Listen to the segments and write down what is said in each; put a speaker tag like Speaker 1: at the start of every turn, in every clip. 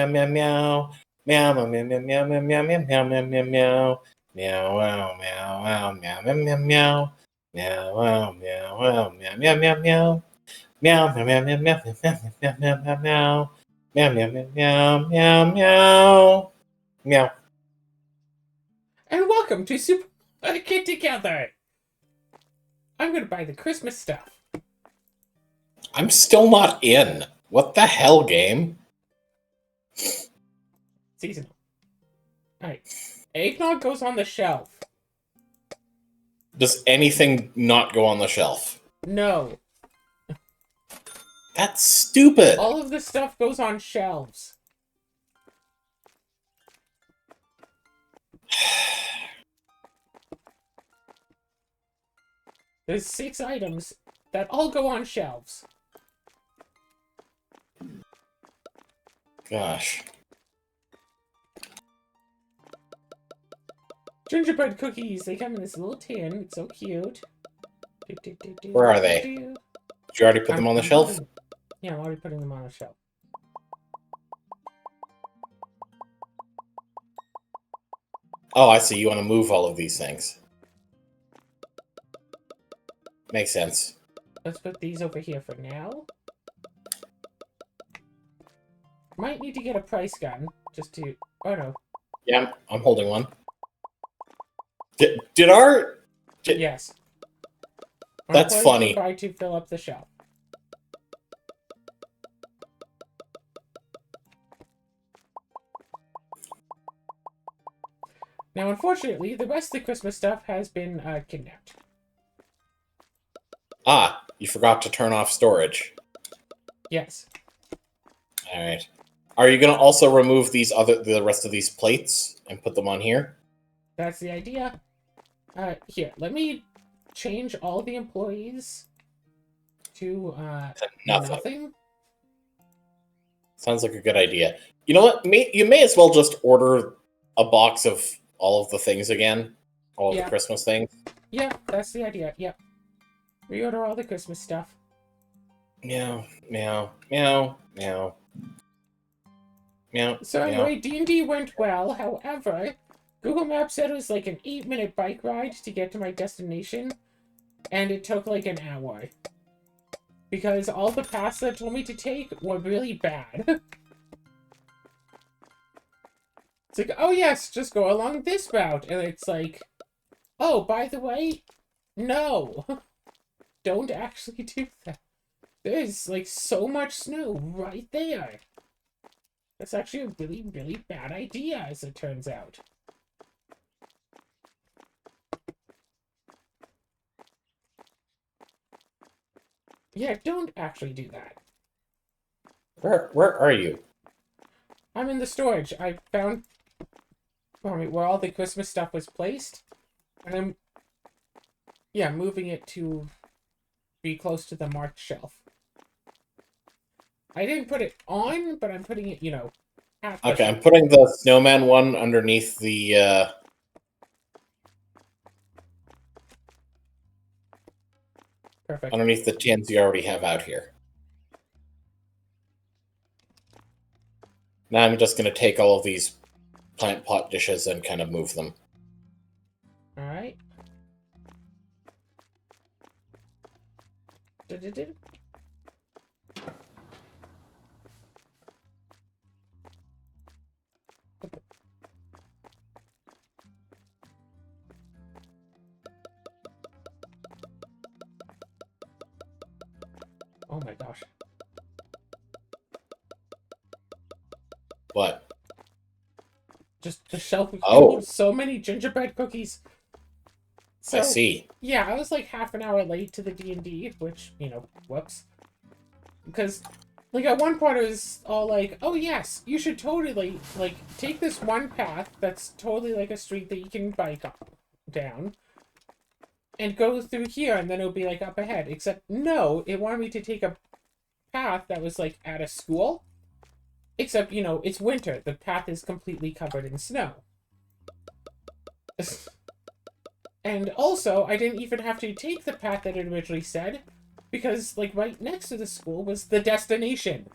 Speaker 1: meow meow meow meow meow meow meow meow meow meow meow meow meow meow wow meow wow meow meow meow meow meow wow meow wow meow meow meow meow meow meow meow meow meow meow meow meow meow meow meow meow meow meow meow.
Speaker 2: And welcome to Super Get Together. I'm gonna buy the Christmas stuff.
Speaker 1: I'm still not in. What the hell, game?
Speaker 2: Seasonal. Alright. Eggnog goes on the shelf.
Speaker 1: Does anything not go on the shelf?
Speaker 2: No.
Speaker 1: That's stupid.
Speaker 2: All of the stuff goes on shelves. There's 6 items that all go on shelves.
Speaker 1: Gosh.
Speaker 2: Gingerbread cookies. They come in this little tin. It's so cute.
Speaker 1: Where are they? Did you already put them on the shelf?
Speaker 2: Yeah, I'm already putting them on the shelf.
Speaker 1: Oh, I see. You want to move all of these things. Makes sense.
Speaker 2: Let's put these over here for now. Might need to get a price gun just to... Oh, no.
Speaker 1: Yeah, I'm holding one. Did our...
Speaker 2: Yes.
Speaker 1: That's funny.
Speaker 2: Try to fill up the shelf. Now, unfortunately, the rest of the Christmas stuff has been kidnapped.
Speaker 1: Ah, you forgot to turn off storage.
Speaker 2: Yes.
Speaker 1: All right. Are you going to also remove the rest of these plates and put them on here?
Speaker 2: That's the idea. Here, let me change all the employees to nothing.
Speaker 1: Sounds like a good idea. You know what? You may as well just order a box of all of the things again. All of the Christmas things.
Speaker 2: Yeah, that's the idea. Yep. Reorder all the Christmas stuff.
Speaker 1: Meow, meow, meow, meow. Meow,
Speaker 2: so anyway, D&D went well. However, Google Maps said it was like an 8-minute bike ride to get to my destination. And it took like an hour. Because all the paths that told me to take were really bad. It's like, oh yes, just go along this route. And it's like, oh, by the way, no. Don't actually do that. There's like so much snow right there. That's actually a really, really bad idea, as it turns out. Yeah, don't actually do that.
Speaker 1: Where are you?
Speaker 2: I'm in the storage. I found where all the Christmas stuff was placed. And I'm moving it to be close to the marked shelf. I didn't put it on, but I'm putting it, at the
Speaker 1: Okay,
Speaker 2: shelf.
Speaker 1: I'm putting the snowman one underneath the
Speaker 2: Perfect.
Speaker 1: Underneath the tins you already have out here. Now I'm just going to take all of these plant pot dishes and kind of move them.
Speaker 2: Alright. Oh my gosh.
Speaker 1: What?
Speaker 2: Just the shelf holds so many gingerbread cookies. So,
Speaker 1: I see.
Speaker 2: Yeah, I was like half an hour late to the D&D, which, whoops. Because, like, at one point it was all like, oh yes, you should totally, like, take this one path that's totally like a street that you can bike up, down, and go through here, and then it'll be, like, up ahead. Except, no, it wanted me to take a path that was, like, at a school. Except, it's winter. The path is completely covered in snow. And also, I didn't even have to take the path that it originally said, because, like, right next to the school was the destination.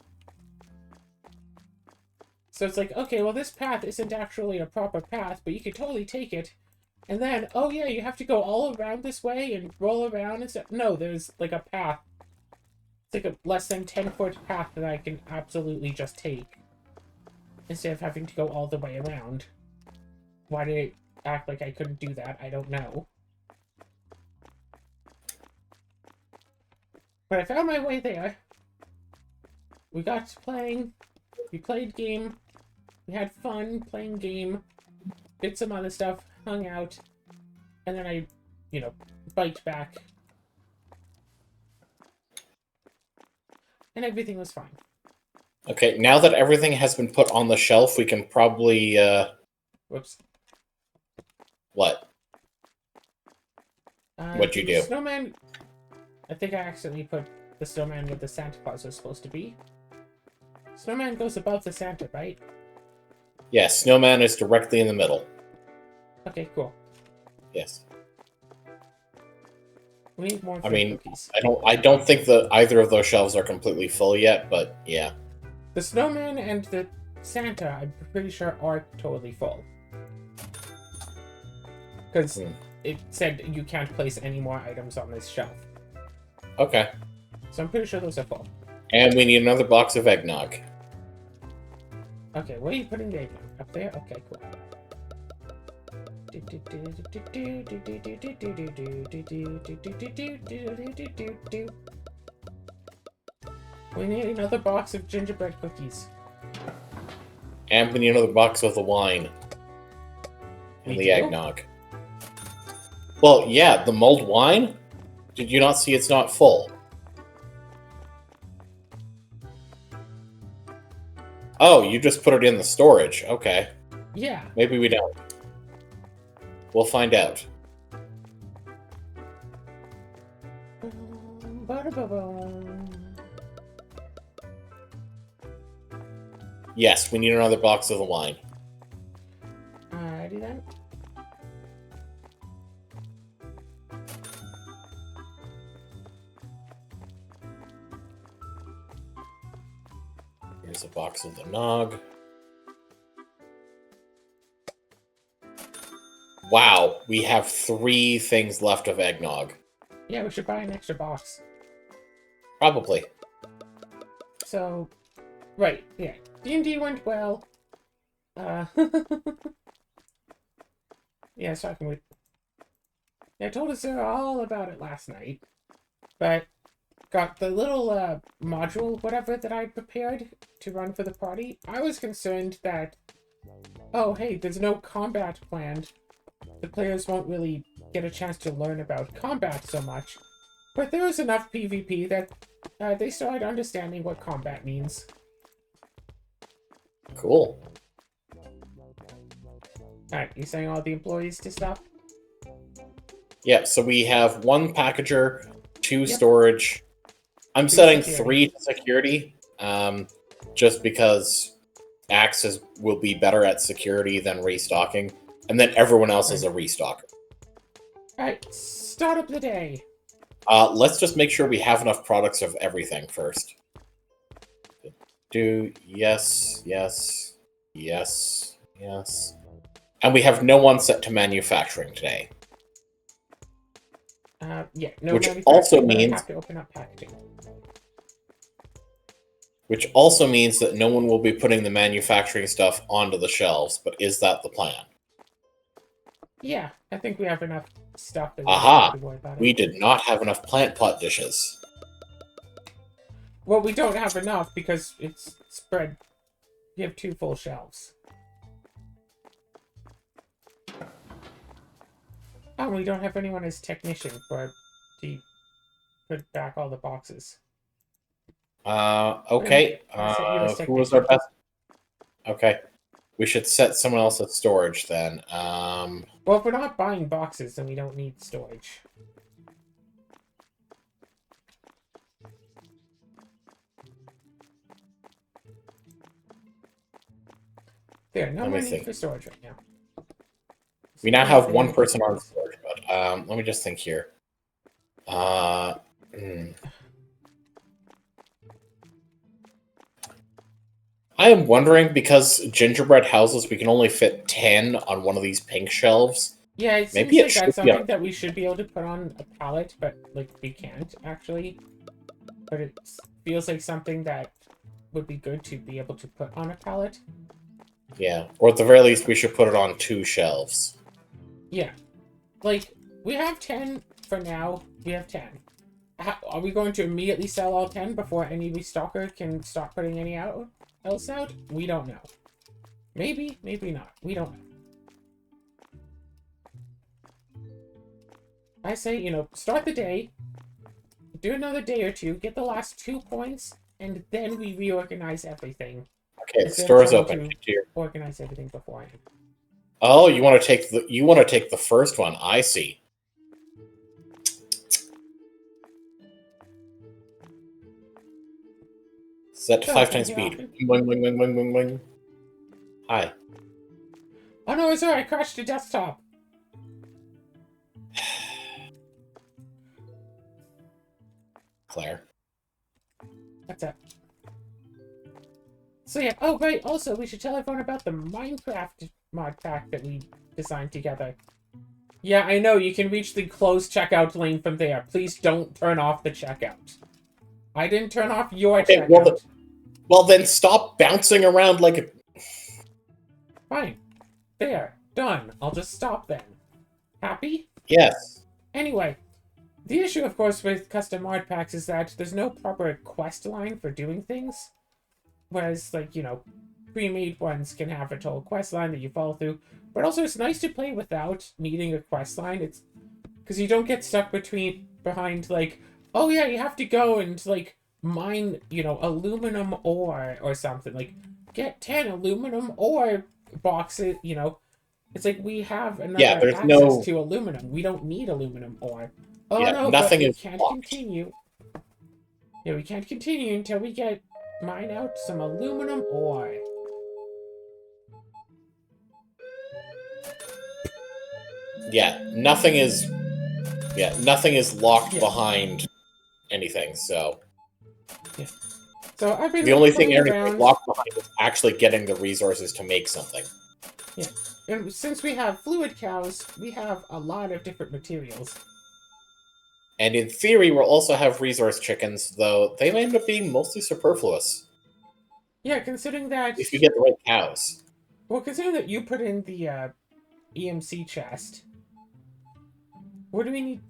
Speaker 2: So it's like, okay, well, this path isn't actually a proper path, but you could totally take it. And then, oh yeah, you have to go all around this way and roll around and stuff. No, there's like a path. It's like a less than 10-foot path that I can absolutely just take. Instead of having to go all the way around. Why did it act like I couldn't do that? I don't know. But I found my way there. We got to playing. We played game. We had fun playing game. Did some other stuff. Hung out. And then I, biked back. And everything was fine.
Speaker 1: Okay, now that everything has been put on the shelf, we can probably,
Speaker 2: Whoops.
Speaker 1: What? What'd you do?
Speaker 2: Snowman... I think I accidentally put the snowman where the Santa Claus was supposed to be. Snowman goes above the Santa, right?
Speaker 1: Yes, Snowman is directly in the middle.
Speaker 2: Okay, cool.
Speaker 1: Yes.
Speaker 2: We need more cookies.
Speaker 1: I don't think that either of those shelves are completely full yet, but yeah.
Speaker 2: The snowman and the Santa, I'm pretty sure, are totally full. Because it said you can't place any more items on this shelf.
Speaker 1: Okay.
Speaker 2: So I'm pretty sure those are full.
Speaker 1: And we need another box of eggnog.
Speaker 2: Okay, where are you putting the eggnog? Up there? Okay, cool. We need another box of gingerbread cookies.
Speaker 1: And we need another box of the wine. And the eggnog. Well, yeah, the mulled wine? Did you not see it's not full? Oh, you just put it in the storage. Okay.
Speaker 2: Yeah.
Speaker 1: Maybe we don't. We'll find out. Yes, we need another box of the wine.
Speaker 2: Alrighty then.
Speaker 1: Here's a box of the nog. Wow, we have 3 things left of eggnog.
Speaker 2: Yeah, we should buy an extra box.
Speaker 1: Probably.
Speaker 2: So, right, yeah. D&D went well. Yeah, I was talking with... Yeah, I told us all about it last night. But got the little module, whatever, that I prepared to run for the party. I was concerned that, oh, hey, there's no combat planned. The players won't really get a chance to learn about combat so much. But there was enough PvP that they started understanding what combat means.
Speaker 1: Cool.
Speaker 2: Alright, you saying all the employees to stop?
Speaker 1: Yeah, so we have 1 packager, 2 storage. I'm setting
Speaker 2: security.
Speaker 1: 3 to security, just because Axe will be better at security than restocking, and then everyone else is a restocker.
Speaker 2: Alright, start up the day.
Speaker 1: Let's just make sure we have enough products of everything first. Yes, yes, yes, yes. And we have no one set to manufacturing today.
Speaker 2: Yeah, no.
Speaker 1: Which also means
Speaker 2: have to open up packaging.
Speaker 1: Which also means that no one will be putting the manufacturing stuff onto the shelves. But is that the plan?
Speaker 2: Yeah, I think we have enough stuff. That
Speaker 1: Aha!
Speaker 2: worry about it.
Speaker 1: We did not have enough plant pot dishes.
Speaker 2: Well, we don't have enough because it's spread. You have 2 full shelves. Oh, we don't have anyone as technician to put back all the boxes.
Speaker 1: Okay. Who was our best? Okay. We should set someone else at storage then.
Speaker 2: Well, if we're not buying boxes, then we don't need storage. There, no more need for storage right now.
Speaker 1: We now have 1 person on storage, but let me just think here. I am wondering, because gingerbread houses, we can only fit 10 on one of these pink shelves.
Speaker 2: Yeah, it seems
Speaker 1: Maybe it
Speaker 2: like
Speaker 1: should
Speaker 2: that's
Speaker 1: be
Speaker 2: something that we should be able to put on a pallet, but like we can't actually. But it feels like something that would be good to be able to put on a pallet.
Speaker 1: Yeah, or at the very least, we should put it on 2 shelves.
Speaker 2: Yeah, like we have 10 for now. We have 10. Are we going to immediately sell all 10 before any restocker can stop putting any else out? We don't know. Maybe, maybe not. We don't know. I say, you know, start the day, do another day or two, get the last 2 points, and then we reorganize everything.
Speaker 1: Okay, the
Speaker 2: Instead of
Speaker 1: store's
Speaker 2: trying
Speaker 1: open.
Speaker 2: to organize everything beforehand.
Speaker 1: Oh, you want to take the first one. I see. Set to
Speaker 2: So,
Speaker 1: 5
Speaker 2: can you
Speaker 1: times
Speaker 2: hear
Speaker 1: speed.
Speaker 2: often?
Speaker 1: Wing, wing, wing, wing, wing, wing. Hi.
Speaker 2: Oh no, sorry, I crashed the desktop.
Speaker 1: Claire.
Speaker 2: What's up? So yeah, oh right, also we should tell everyone about the Minecraft mod pack that we designed together. Yeah, I know, you can reach the closed checkout lane from there. Please don't turn off the checkout. I didn't turn off your checkout.
Speaker 1: Well, then stop bouncing around like a...
Speaker 2: Fine. There. Done. I'll just stop then. Happy?
Speaker 1: Yes.
Speaker 2: Anyway, the issue, of course, with custom mod packs is that there's no proper quest line for doing things. Whereas, like, you know, pre-made ones can have a total quest line that you follow through. But also, it's nice to play without needing a quest line. It's because you don't get stuck behind, like, oh yeah, you have to go and, like, mine, you know, aluminum ore or something. Like, get 10 aluminum ore boxes, you know. It's like we have another access to aluminum. We don't need aluminum ore. Oh
Speaker 1: yeah,
Speaker 2: no,
Speaker 1: nothing
Speaker 2: but we
Speaker 1: is
Speaker 2: can't
Speaker 1: blocked.
Speaker 2: continue. Yeah, we can't continue until we mine out some aluminum ore.
Speaker 1: Yeah, nothing is locked behind anything, so...
Speaker 2: Yeah. So I've been
Speaker 1: the only thing
Speaker 2: playing
Speaker 1: everything
Speaker 2: around.
Speaker 1: locked behind is actually getting the resources to make something.
Speaker 2: Yeah. And since we have fluid cows, we have a lot of different materials.
Speaker 1: And in theory, we'll also have resource chickens, though they may end up being mostly superfluous.
Speaker 2: Yeah, considering that...
Speaker 1: if you get the right cows.
Speaker 2: Well, considering that you put in the EMC chest, what do we need?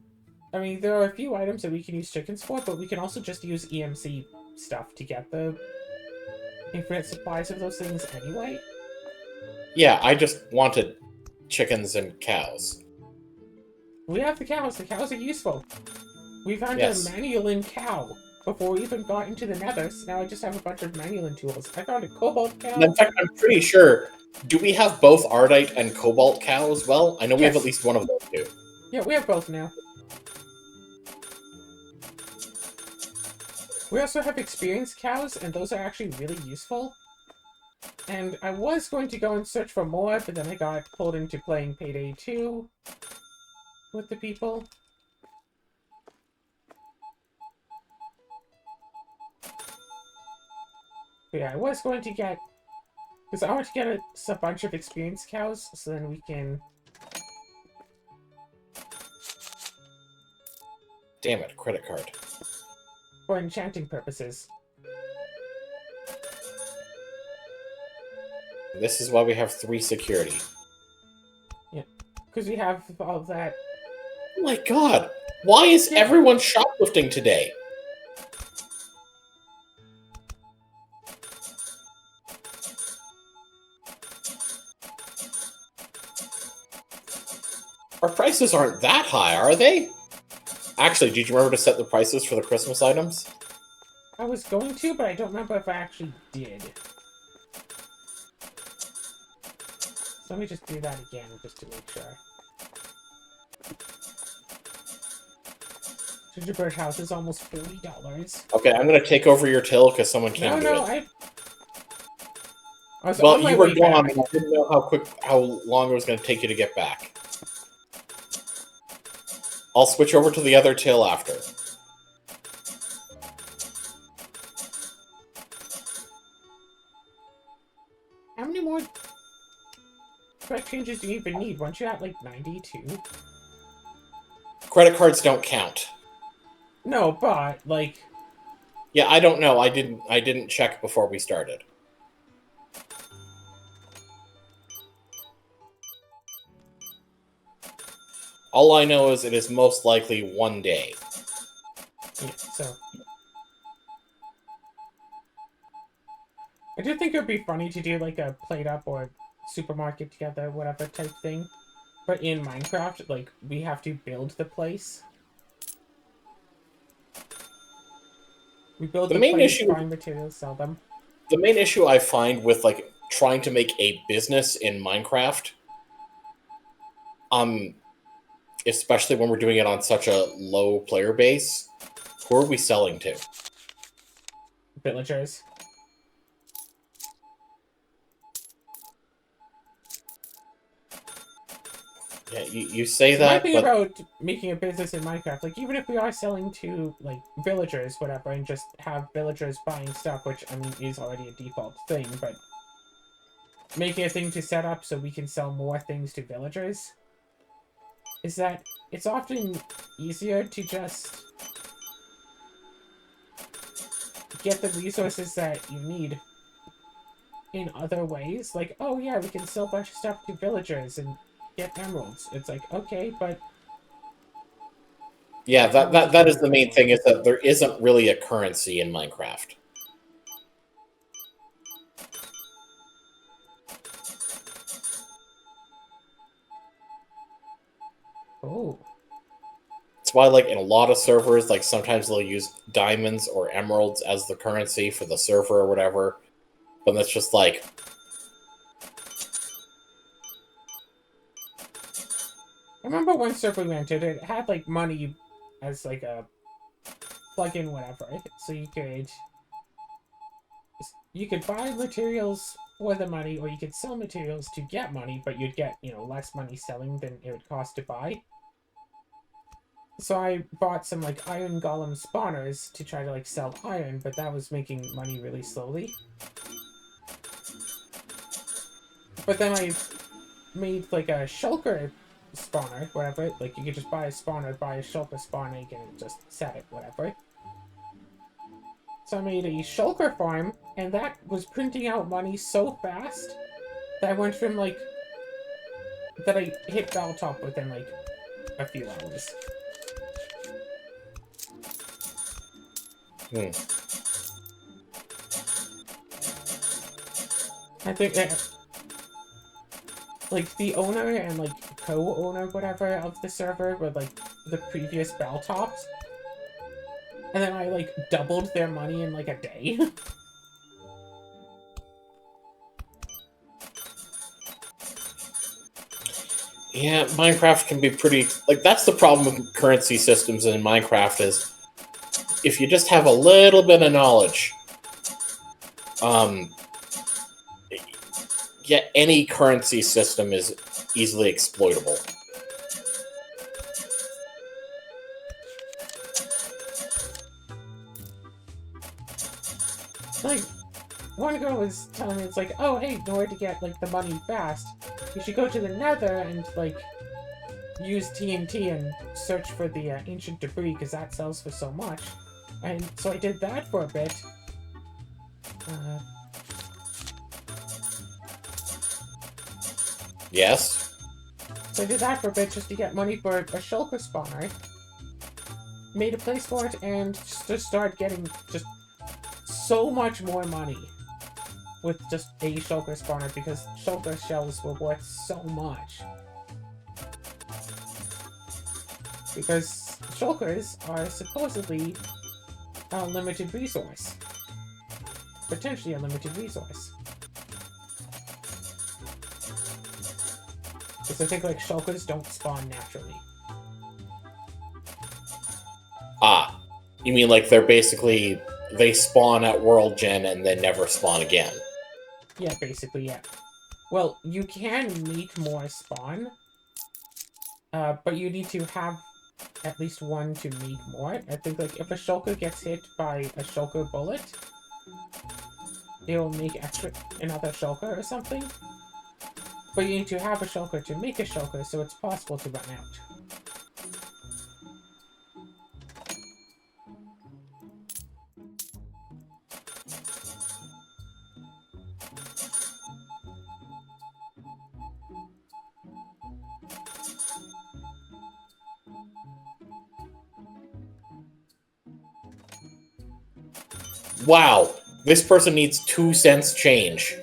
Speaker 2: I mean, there are a few items that we can use chickens for, but we can also just use EMC stuff to get the infinite supplies of those things anyway.
Speaker 1: Yeah, I just wanted chickens and cows.
Speaker 2: We have the cows. The cows are useful. We found a Manulin cow before we even got into the nether, so now I just have a bunch of Manulin tools. I found a cobalt cow.
Speaker 1: In fact, I'm pretty sure... do we have both Ardite and Cobalt cows? Well, I know we have at least one of those too.
Speaker 2: Yeah, we have both now. We also have experienced cows, and those are actually really useful. And I was going to go and search for more, but then I got pulled into playing Payday 2 with the people. But yeah, I was going to get... because I want to get a bunch of experienced cows, so then we can...
Speaker 1: Damn it, credit card.
Speaker 2: for enchanting purposes.
Speaker 1: This is why we have 3 security.
Speaker 2: Yeah, because we have all of that.
Speaker 1: Oh my god! Why is everyone shoplifting today? Our prices aren't that high, are they? Actually, did you remember to set the prices for the Christmas items?
Speaker 2: I was going to, but I don't remember if I actually did. So let me just do that again, just to make sure. Gingerbread house is almost $40.
Speaker 1: Okay, I'm gonna take over your till because someone can't do it.
Speaker 2: I was
Speaker 1: well,
Speaker 2: on my
Speaker 1: you were
Speaker 2: way
Speaker 1: gone,
Speaker 2: back.
Speaker 1: and I didn't know how long it was gonna take you to get back. I'll switch over to the other till after.
Speaker 2: what changes do you even need? Weren't you at like 92?
Speaker 1: Credit cards don't count.
Speaker 2: No, but like,
Speaker 1: Yeah, I don't know. I didn't check before we started. All I know is it is most likely 1 day.
Speaker 2: yeah, so. I do think it would be funny to do like a plate up or supermarket together, whatever type thing. But in Minecraft, like, we have to build the place. We build
Speaker 1: The
Speaker 2: the
Speaker 1: main
Speaker 2: place,
Speaker 1: issue-
Speaker 2: find materials, sell them.
Speaker 1: The main issue I find with like trying to make a business in Minecraft, especially when we're doing it on such a low player base, who are we selling to?
Speaker 2: Villagers.
Speaker 1: Yeah, you say
Speaker 2: My
Speaker 1: that,
Speaker 2: thing
Speaker 1: but
Speaker 2: about making a business in Minecraft, like, even if we are selling to, like, villagers, whatever, and just have villagers buying stuff, which, I mean, is already a default thing, but making a thing to set up so we can sell more things to villagers, is that it's often easier to just get the resources that you need in other ways. Like, oh yeah, we can sell a bunch of stuff to villagers and get emeralds. It's like, okay, but
Speaker 1: yeah, that is the main thing, is that there isn't really a currency in Minecraft.
Speaker 2: oh,
Speaker 1: That's why, like, in a lot of servers, like, sometimes they'll use diamonds or emeralds as the currency for the server or whatever. But that's just like,
Speaker 2: I remember one server we entered, it had like money as like a plug-in, whatever. So you could buy materials for the money, or you could sell materials to get money, but you'd get, you know, less money selling than it would cost to buy. So I bought some like iron golem spawners to try to like sell iron, but that was making money really slowly. But then I made like a shulker spawner, whatever. Like, you could just buy a spawner, buy a shulker spawner, you can just set it, whatever. So I made a shulker farm, and that was printing out money so fast that I went from like that I hit Belltop within like a few hours. I think that, like, the owner and like co-owner, whatever, of the server were like the previous Belltops, and then I like doubled their money in like a day.
Speaker 1: yeah, Minecraft can be pretty, like, that's the problem with currency systems in Minecraft, is if you just have a little bit of knowledge, yeah, any currency system is easily exploitable.
Speaker 2: Like, one girl was telling me, it's like, oh hey, in order to get like the money fast, you should go to the Nether and like use TNT and search for the ancient debris, because that sells for so much. And so I did that for a bit.
Speaker 1: Yes?
Speaker 2: So I did that for a bit just to get money for a shulker spawner. Made a place for it, and just started getting just so much more money with just a shulker spawner, because shulker shells were worth so much. Because shulkers are supposedly a limited resource. Potentially a limited resource. Because I think like shulkers don't spawn naturally.
Speaker 1: Ah, you mean like they're basically, they spawn at World Gen and then never spawn again?
Speaker 2: Yeah, basically, yeah. Well, you can make more spawn, but you need to have at least one to make more. I think, like, if a shulker gets hit by a shulker bullet, it'll make another shulker or something. But you need to have a shulker to make a shulker, so it's possible to run out.
Speaker 1: Wow, this person needs 2 cents change.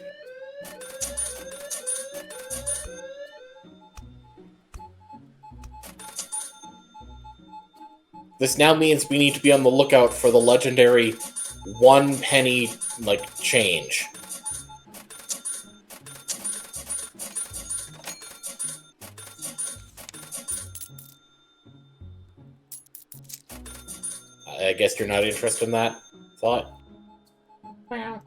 Speaker 1: This now means we need to be on the lookout for the legendary 1 penny, like, change. I guess you're not interested in that thought?
Speaker 2: Well.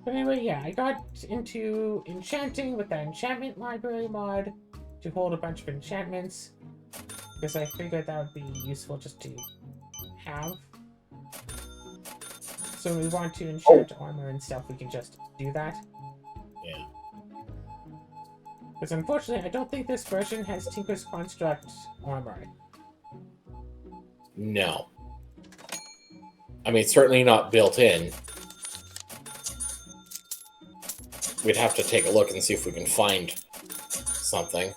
Speaker 2: But anyway, yeah, I got into enchanting with that enchantment library mod to hold a bunch of enchantments, because I figured that would be useful just to have. So when we want to enchant armor and stuff, we can just do that.
Speaker 1: Yeah.
Speaker 2: Because unfortunately, I don't think this version has Tinker's Construct armor.
Speaker 1: No. I mean, certainly not built in. We'd have to take a look and see if we can find something.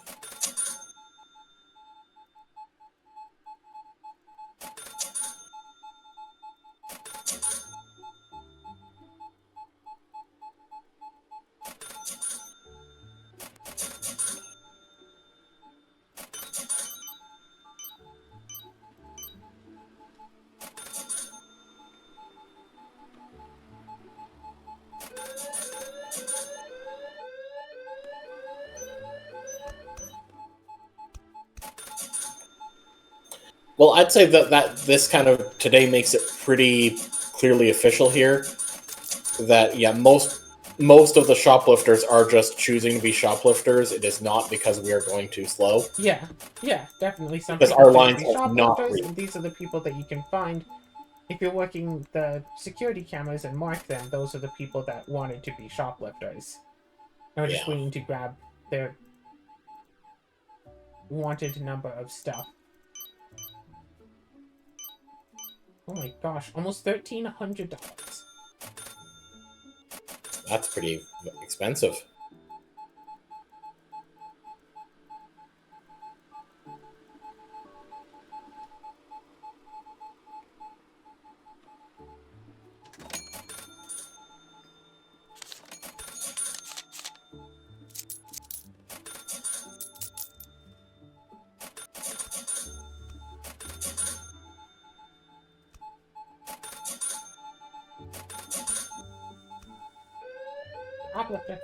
Speaker 1: Well, I'd say that this kind of today makes it pretty clearly official here that, yeah, most of the shoplifters are just choosing to be shoplifters. It is not because we are going too slow.
Speaker 2: Yeah, definitely. Some
Speaker 1: Because
Speaker 2: people
Speaker 1: our
Speaker 2: choose to
Speaker 1: lines
Speaker 2: be
Speaker 1: are not
Speaker 2: shoplifters,
Speaker 1: real.
Speaker 2: and these are the people that you can find. If you're working the security cameras and mark them, those are the people that wanted to be shoplifters. And we're just waiting to grab their wanted number of stuff. Oh my gosh, almost $1,300.
Speaker 1: That's pretty expensive.
Speaker 2: Shoplifter.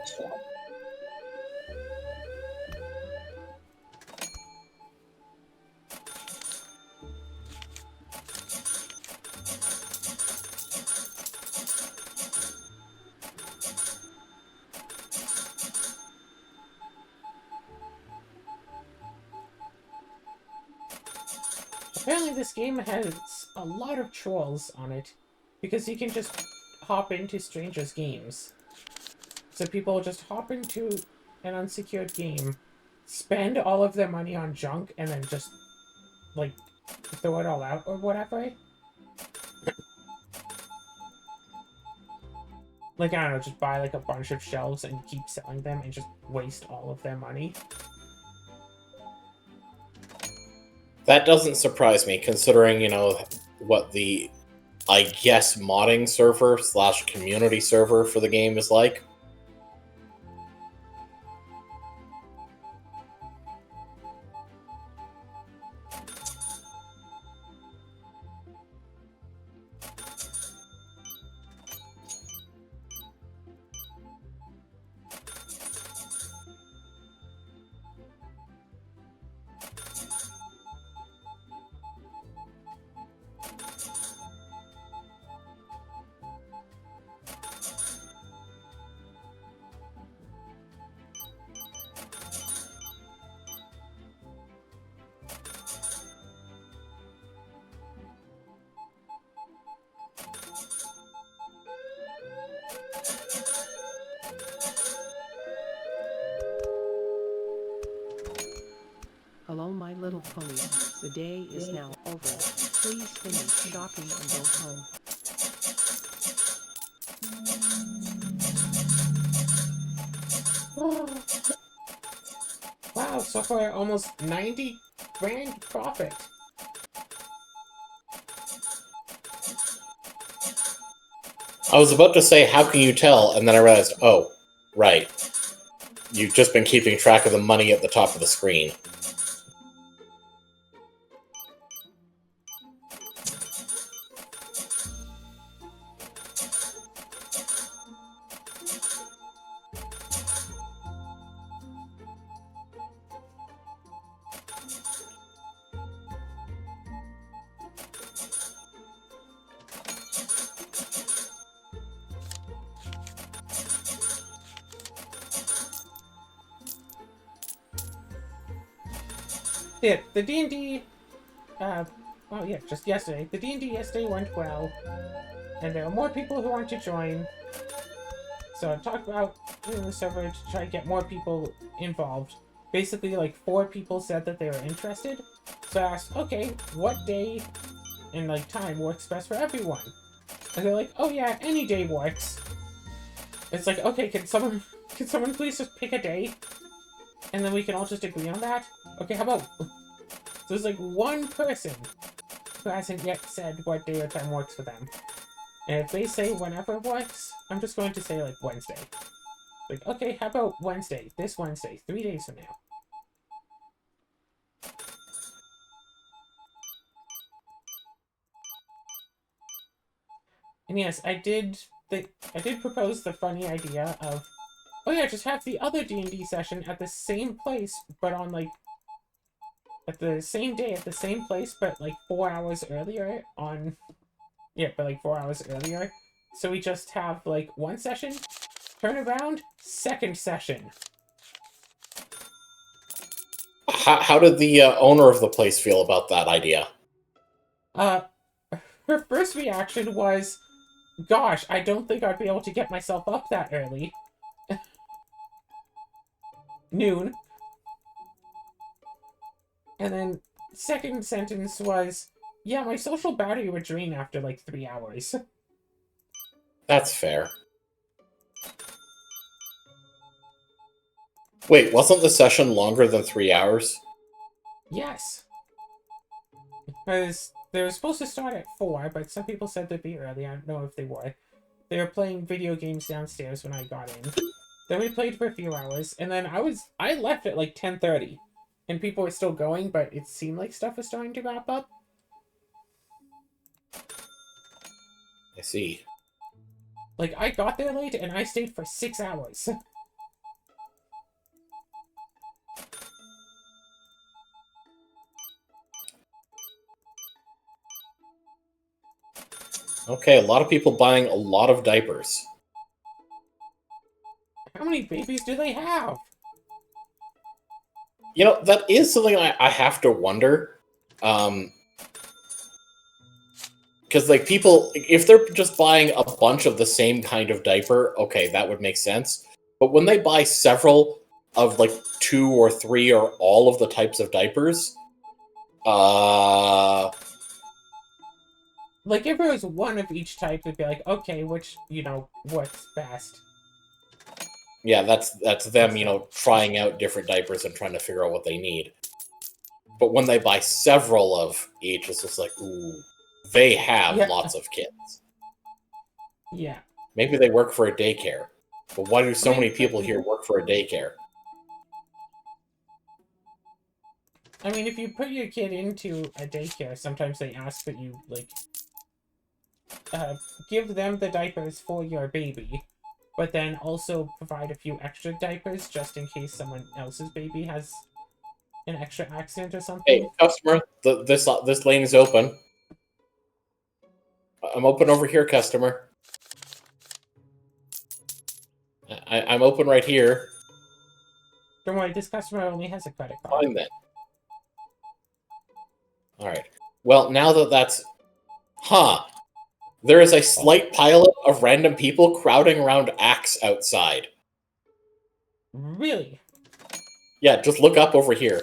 Speaker 2: Apparently this game has a lot of trolls on it, because you can just hop into strangers' games. So people just hop into an unsecured game, spend all of their money on junk, and then just, like, throw it all out or whatever. Like, I don't know, just buy, like, a bunch of shelves and keep selling them and just waste all of their money.
Speaker 1: That doesn't surprise me, considering, you know, what the, I guess, modding server / community server for the game is like.
Speaker 3: Little Pony, the day is now over. Please finish shopping and go home.
Speaker 2: Wow, so far almost 90 grand profit.
Speaker 1: I was about to say, how can you tell? And then I realized, oh, right. You've just been keeping track of the money at the top of the screen.
Speaker 2: Yeah, the D&D, well, yeah, just yesterday. The D&D yesterday went well, and there are more people who want to join. So I talked about doing the server to try to get more people involved. Basically, like, 4 people said that they were interested. So I asked, okay, what day and, like, time works best for everyone? And they're like, oh yeah, any day works. It's like, okay, can someone please just pick a day? And then we can all just agree on that? Okay, how about... So there's like one person who hasn't yet said what day or time works for them. And if they say whenever works, I'm just going to say like Wednesday. Like, okay, how about Wednesday? This Wednesday, 3 days from now. And yes, I did propose the funny idea of, oh yeah, just have the other D&D session at the same place, but on like at the same day, at the same place, but like 4 hours earlier on... Yeah, but like 4 hours earlier. So we just have like one session, turn around, second session.
Speaker 1: How did the owner of the place feel about that idea?
Speaker 2: Her first reaction was, gosh, I don't think I'd be able to get myself up that early. Noon. And then second sentence was, yeah, my social battery would drain after like 3 hours.
Speaker 1: That's fair. Wait, wasn't the session longer than 3 hours?
Speaker 2: Yes. Because they were supposed to start at 4, but some people said they'd be early. I don't know if they were. They were playing video games downstairs when I got in. Then we played for a few hours, and then I left at like 10:30. And people were still going, but it seemed like stuff was starting to wrap up.
Speaker 1: I see.
Speaker 2: Like, I got there late, and I stayed for 6 hours.
Speaker 1: Okay, a lot of people buying a lot of diapers.
Speaker 2: How many babies do they have?
Speaker 1: You know, that is something I have to wonder. Because, like, people, if they're just buying a bunch of the same kind of diaper, okay, that would make sense. But when they buy several of, like, 2 or 3 or all of the types of diapers,
Speaker 2: Like, if it was one of each type, it'd be like, okay, which, you know, what's best?
Speaker 1: yeah, that's them, you know, trying out different diapers and trying to figure out what they need. But when they buy several of each, it's just like, ooh, they have lots of kids.
Speaker 2: Yeah.
Speaker 1: Maybe they work for a daycare. But why do so many people here work for a daycare?
Speaker 2: I mean, if you put your kid into a daycare, sometimes they ask that you, like, give them the diapers for your baby, but then also provide a few extra diapers just in case someone else's baby has an extra accident or something.
Speaker 1: Hey, customer, this lane is open. I'm open over here, customer. I'm open right here.
Speaker 2: Don't worry, this customer only has a credit card.
Speaker 1: Fine then. Alright. Well, now that that's... Huh. There is a slight pileup of random people crowding around Axe outside.
Speaker 2: Really?
Speaker 1: Yeah, just look up over here.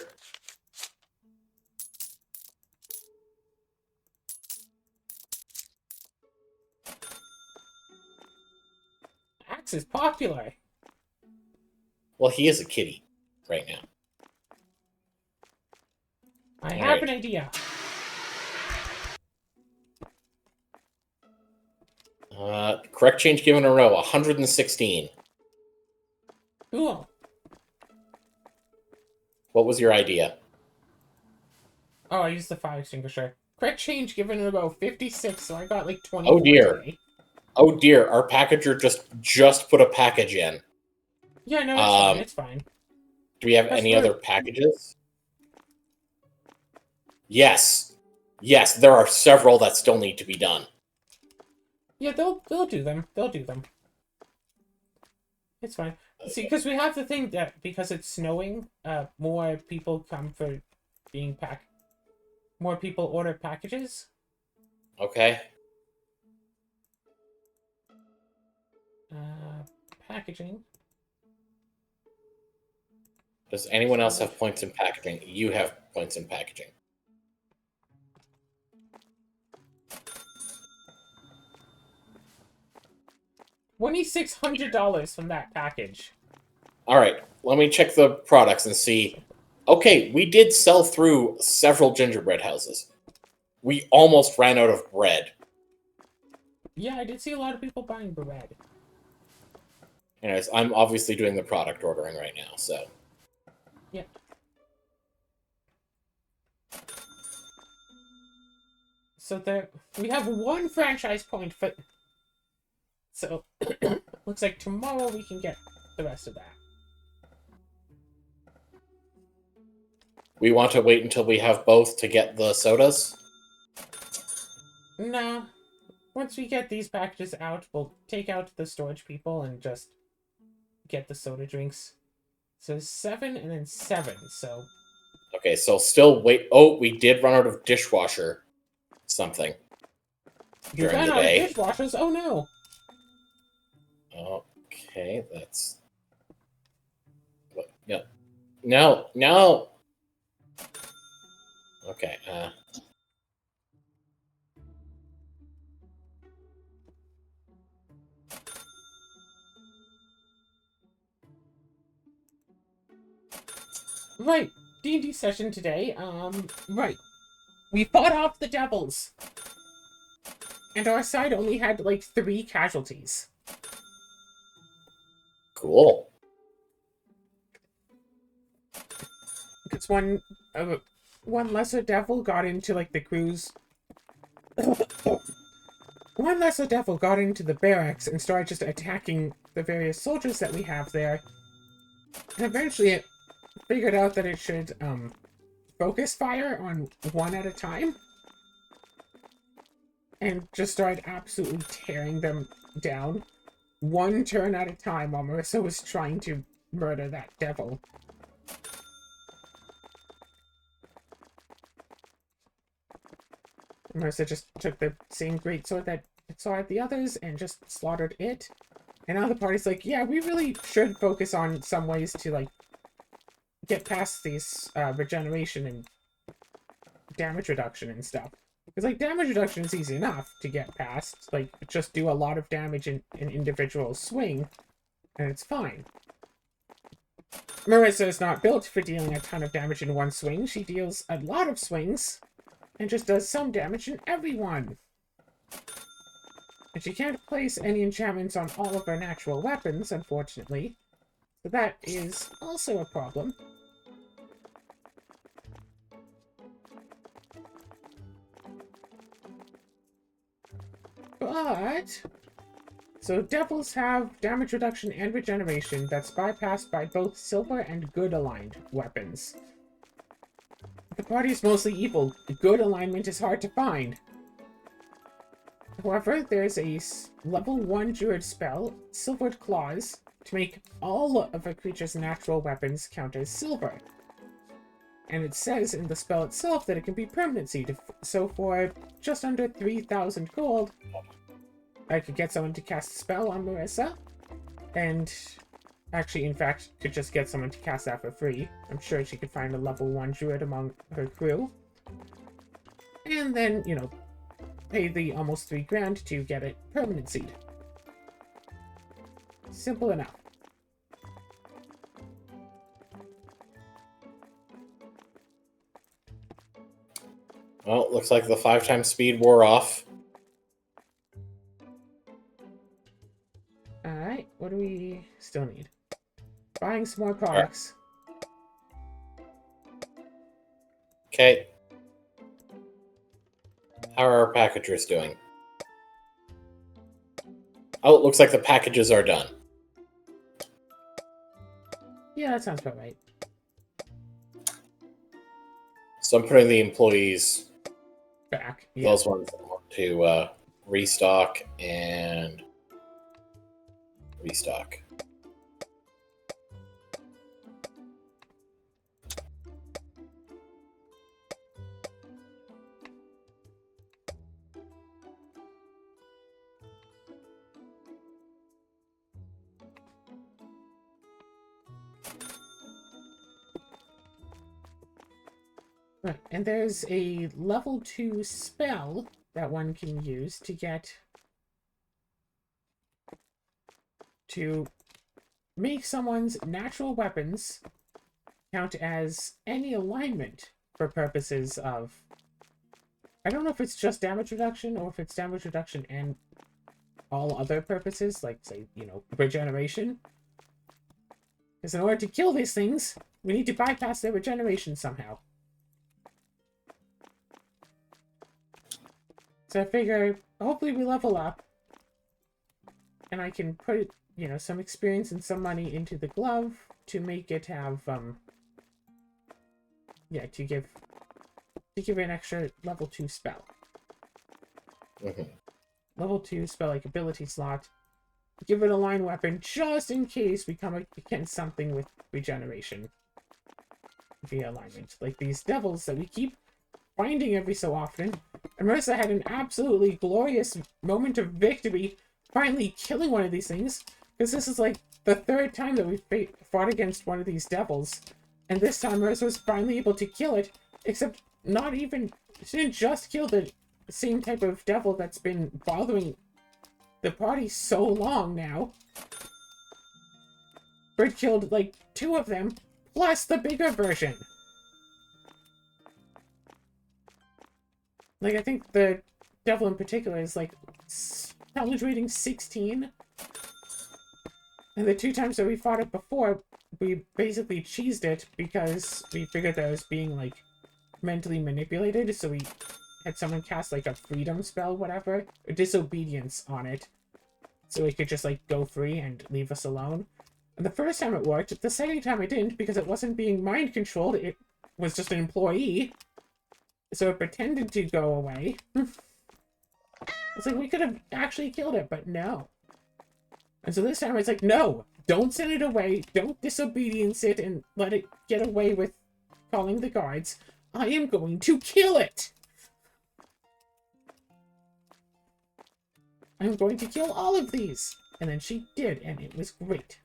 Speaker 2: Max is popular.
Speaker 1: Well, he is a kitty right now.
Speaker 2: I
Speaker 1: All
Speaker 2: have
Speaker 1: right.
Speaker 2: an idea.
Speaker 1: Correct change given in a row, 116.
Speaker 2: Cool.
Speaker 1: What was your idea?
Speaker 2: Oh, I used the fire extinguisher. Correct change given in about 56, so I got like 24
Speaker 1: Oh dear.
Speaker 2: today.
Speaker 1: Oh dear, our packager just put a package in.
Speaker 2: Yeah, no, it's fine. It's fine.
Speaker 1: Do we have
Speaker 2: That's
Speaker 1: any
Speaker 2: fair.
Speaker 1: other packages? Yes. Yes, there are several that still need to be done.
Speaker 2: Yeah, they'll do them. They'll do them. It's fine. See, because we have the thing that because it's snowing, more people come for being packed. More people order packages.
Speaker 1: Okay.
Speaker 2: Packaging.
Speaker 1: Does anyone else have points in packaging? You have points in packaging.
Speaker 2: $2,600 from that package.
Speaker 1: All right, let me check the products and see. Okay, we did sell through several gingerbread houses. We almost ran out of bread.
Speaker 2: Yeah, I did see a lot of people buying bread.
Speaker 1: Anyways, I'm obviously doing the product ordering right now, so.
Speaker 2: Yeah. So there, we have one franchise point for. So, looks like tomorrow we can get the rest of that.
Speaker 1: We want to wait until we have both to get the sodas?
Speaker 2: Nah. Once we get these packages out, we'll take out the storage people and just get the soda drinks. So 7 and then 7, so...
Speaker 1: Okay, so still wait. Oh, we did run out of dishwasher something
Speaker 2: You
Speaker 1: during
Speaker 2: ran
Speaker 1: the
Speaker 2: out of
Speaker 1: day.
Speaker 2: dishwashers? Oh no!
Speaker 1: Okay, that's... What? No. No, no! Okay,
Speaker 2: Right, D&D session today, right. We fought off the devils. And our side only had, like, 3 casualties.
Speaker 1: cool.
Speaker 2: Because one lesser devil got into, like, the crew's... One lesser devil got into the barracks and started just attacking the various soldiers that we have there. And eventually it figured out that it should, focus fire on one at a time. And just started absolutely tearing them down. One turn at a time while Marissa was trying to murder that devil. Marissa just took the same greatsword that it saw at the others and just slaughtered it. And now the party's like, yeah, we really should focus on some ways to, like, get past these regeneration and damage reduction and stuff. Because, like, damage reduction is easy enough to get past. Like, just do a lot of damage in an individual swing, and it's fine. Marissa is not built for dealing a ton of damage in one swing. She deals a lot of swings, and just does some damage in every one. And she can't place any enchantments on all of her natural weapons, unfortunately. So that is also a problem. But... So devils have damage reduction and regeneration that's bypassed by both silver and good aligned weapons. The party is mostly evil. Good alignment is hard to find. However, there's a level 1 druid spell, Silvered Claws, to make all of a creature's natural weapons count as silver. And it says in the spell itself that it can be permanency, so for just under 3,000 gold, I could get someone to cast a spell on Marissa, and actually, in fact, could just get someone to cast that for free. I'm sure she could find a level 1 druid among her crew. And then, you know, pay the almost 3 grand to get it permanency. Simple enough.
Speaker 1: Well, looks like the 5 times speed wore off.
Speaker 2: Alright, what do we still need? Buying some more products.
Speaker 1: Okay. How are our packagers doing? Oh, it looks like the packages are done.
Speaker 2: Yeah, that sounds about right.
Speaker 1: So I'm putting the employees,
Speaker 2: Back. Yeah.
Speaker 1: those ones that want to restock and restock.
Speaker 2: Right, and there's a level 2 spell that one can use to get to make someone's natural weapons count as any alignment for purposes of... I don't know if it's just damage reduction or if it's damage reduction and all other purposes, like, say, you know, regeneration. Because in order to kill these things, we need to bypass their regeneration somehow. So I figure, hopefully we level up, and I can put, you know, some experience and some money into the glove to make it have, yeah, to give it an extra level 2 spell. Level 2 spell, like, ability slot. Give it a line weapon, just in case we come against something with regeneration via alignment. Like these devils that we keep finding every so often. And Marissa had an absolutely glorious moment of victory finally killing one of these things. Because this is like the 3rd time that we've fought against one of these devils. And this time Marissa was finally able to kill it. Except not even... She didn't just kill the same type of devil that's been bothering the party so long now. Bird killed like 2 of them. Plus the bigger version. Like, I think the devil in particular is, like, challenge rating 16. And the 2 times that we fought it before, we basically cheesed it because we figured that it was being, like, mentally manipulated. So we had someone cast, like, a freedom spell, whatever, or disobedience on it. So it could just, like, go free and leave us alone. And the first time it worked. The second time it didn't because it wasn't being mind-controlled. It was just an employee. So it pretended to go away. It's like, we could have actually killed it, but no. And so this time it's like, no, don't send it away. Don't disobedience it and let it get away with calling the guards. I am going to kill it. I'm going to kill all of these. And then she did, and it was great.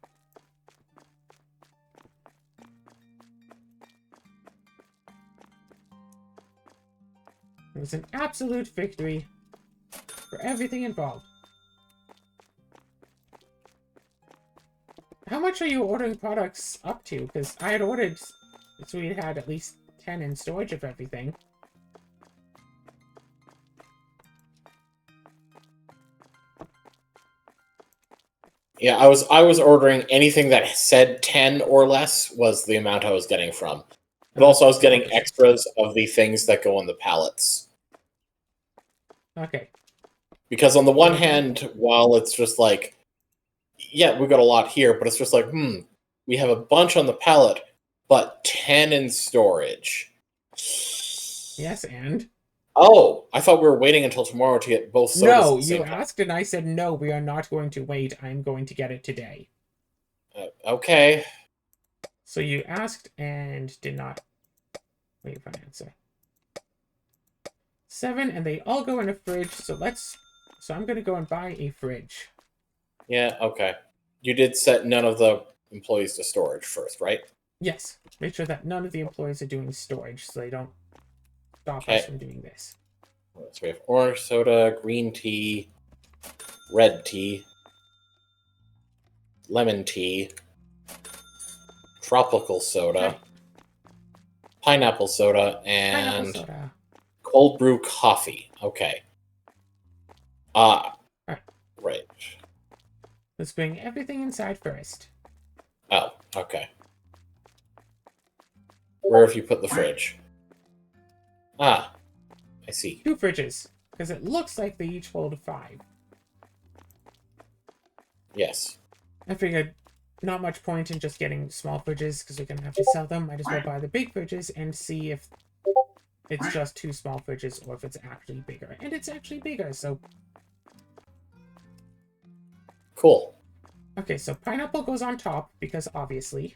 Speaker 2: It was an absolute victory for everything involved. How much are you ordering products up to? Because I had ordered, so we had at least 10 in storage of everything.
Speaker 1: Yeah, I was ordering anything that said 10 or less was the amount I was getting from. But also I was getting extras of the things that go on the pallets.
Speaker 2: Okay.
Speaker 1: Because on the one hand, while it's just like, yeah, we got a lot here, but it's just like, we have a bunch on the pallet, but 10 in storage.
Speaker 2: Yes, and?
Speaker 1: Oh, I thought we were waiting until tomorrow to get both sodas.
Speaker 2: No, you asked and I said, no, we are not going to wait. I'm going to get it today.
Speaker 1: Okay.
Speaker 2: So you asked and did not wait for an answer. 7, and they all go in a fridge, so I'm going to go and buy a fridge.
Speaker 1: Yeah, okay. You did set none of the employees to storage first, right?
Speaker 2: Yes. Make sure that none of the employees are doing storage, so they don't stop us from doing this.
Speaker 1: So we have orange soda, green tea, red tea. lemon tea, tropical soda,
Speaker 2: Right.
Speaker 1: pineapple soda,
Speaker 2: Pineapple
Speaker 1: and
Speaker 2: soda.
Speaker 1: cold brew coffee. Okay.
Speaker 2: Right.
Speaker 1: Right.
Speaker 2: Let's bring everything inside first.
Speaker 1: Oh, okay. Where have you put the fridge? Ah, I see.
Speaker 2: 2 fridges, because it looks like they each hold 5.
Speaker 1: Yes.
Speaker 2: I figured not much point in just getting small fridges, because we're going to have to sell them. Might as well buy the big fridges and see if it's just 2 small fridges or if it's actually bigger. And it's actually bigger, so...
Speaker 1: Cool.
Speaker 2: Okay, so pineapple goes on top, because obviously...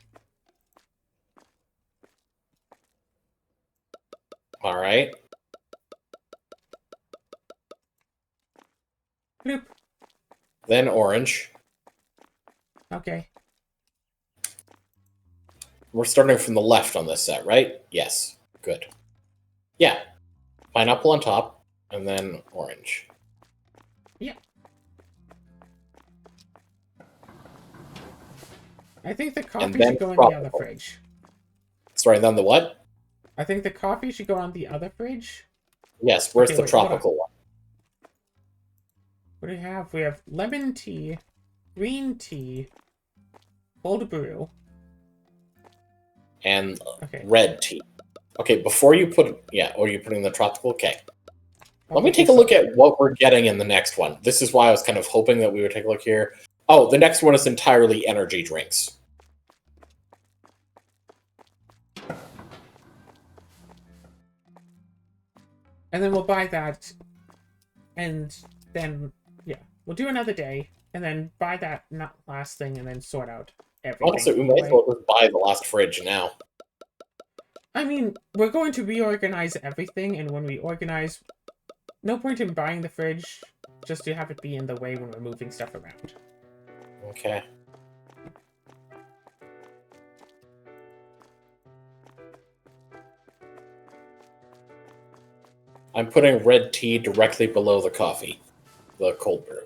Speaker 1: All right.
Speaker 2: Bloop.
Speaker 1: Then orange.
Speaker 2: Okay.
Speaker 1: We're starting from the left on this set, right? Yes. Good. Yeah. Pineapple on top, and then orange.
Speaker 2: Yeah. I think the coffee
Speaker 1: then
Speaker 2: should go in the other
Speaker 1: tropical.
Speaker 2: fridge.
Speaker 1: Sorry, then the what?
Speaker 2: I think the coffee should go on the other fridge.
Speaker 1: Yes, where's
Speaker 2: Okay,
Speaker 1: the
Speaker 2: wait, hold on.
Speaker 1: tropical one?
Speaker 2: What do we have? We have lemon tea, green tea, cold brew.
Speaker 1: And
Speaker 2: Okay.
Speaker 1: red tea. Okay, before you put... Yeah, or you're putting the tropical? Okay.
Speaker 2: I'll
Speaker 1: Let me
Speaker 2: put
Speaker 1: take
Speaker 2: this
Speaker 1: a look
Speaker 2: on.
Speaker 1: at what we're getting in the next one. This is why I was kind of hoping that we would take a look here. Oh, the next one is entirely energy drinks.
Speaker 2: And then we'll buy that. And then, yeah, we'll do another day. And then buy that last thing and then sort out everything.
Speaker 1: Honestly, we may as well just buy the last fridge now.
Speaker 2: I mean, we're going to reorganize everything. And when we organize, no point in buying the fridge just to have it be in the way when we're moving stuff around.
Speaker 1: Okay. I'm putting red tea directly below the coffee, the cold brew.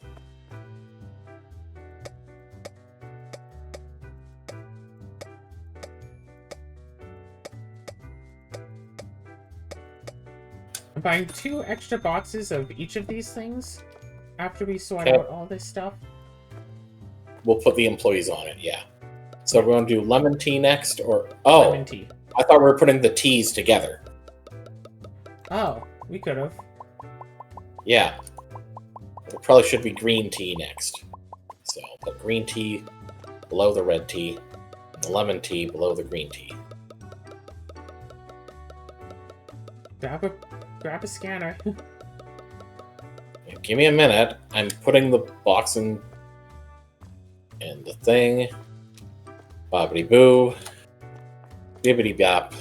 Speaker 2: I'm buying 2 extra boxes of each of these things after we sort
Speaker 1: Okay.
Speaker 2: out all this stuff.
Speaker 1: We'll put the employees on it, yeah. So we're going to do lemon tea next, or... Oh,
Speaker 2: Lemon tea.
Speaker 1: I thought we were putting the teas together.
Speaker 2: Oh, we could have.
Speaker 1: Yeah. It probably should be green tea next. So I'll put green tea below the red tea, the lemon tea below the green tea.
Speaker 2: Grab a scanner.
Speaker 1: Yeah, give me a minute. I'm putting the box in the thing. Bobbity boo. Bibbity bop.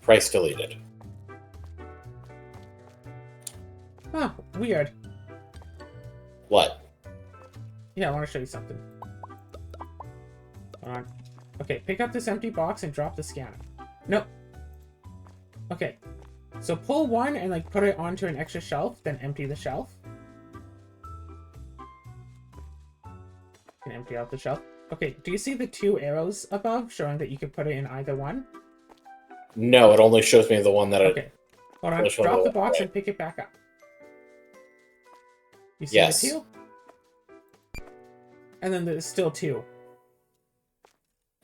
Speaker 1: Price deleted.
Speaker 2: Huh, weird.
Speaker 1: What?
Speaker 2: Yeah, I want to show you something. Hold on. Okay, pick up this empty box and drop the scanner. Nope. Okay. So pull one and like put it onto an extra shelf, then empty the shelf. And empty out the shelf. Okay, do you see the 2 arrows above showing that you can put it in either one?
Speaker 1: No, it only shows me the one that
Speaker 2: Okay. Hold on,
Speaker 1: Which one
Speaker 2: drop
Speaker 1: will
Speaker 2: the
Speaker 1: it
Speaker 2: box
Speaker 1: play?
Speaker 2: and pick it back up. You see
Speaker 1: Yes.
Speaker 2: the 2? And then there's still 2.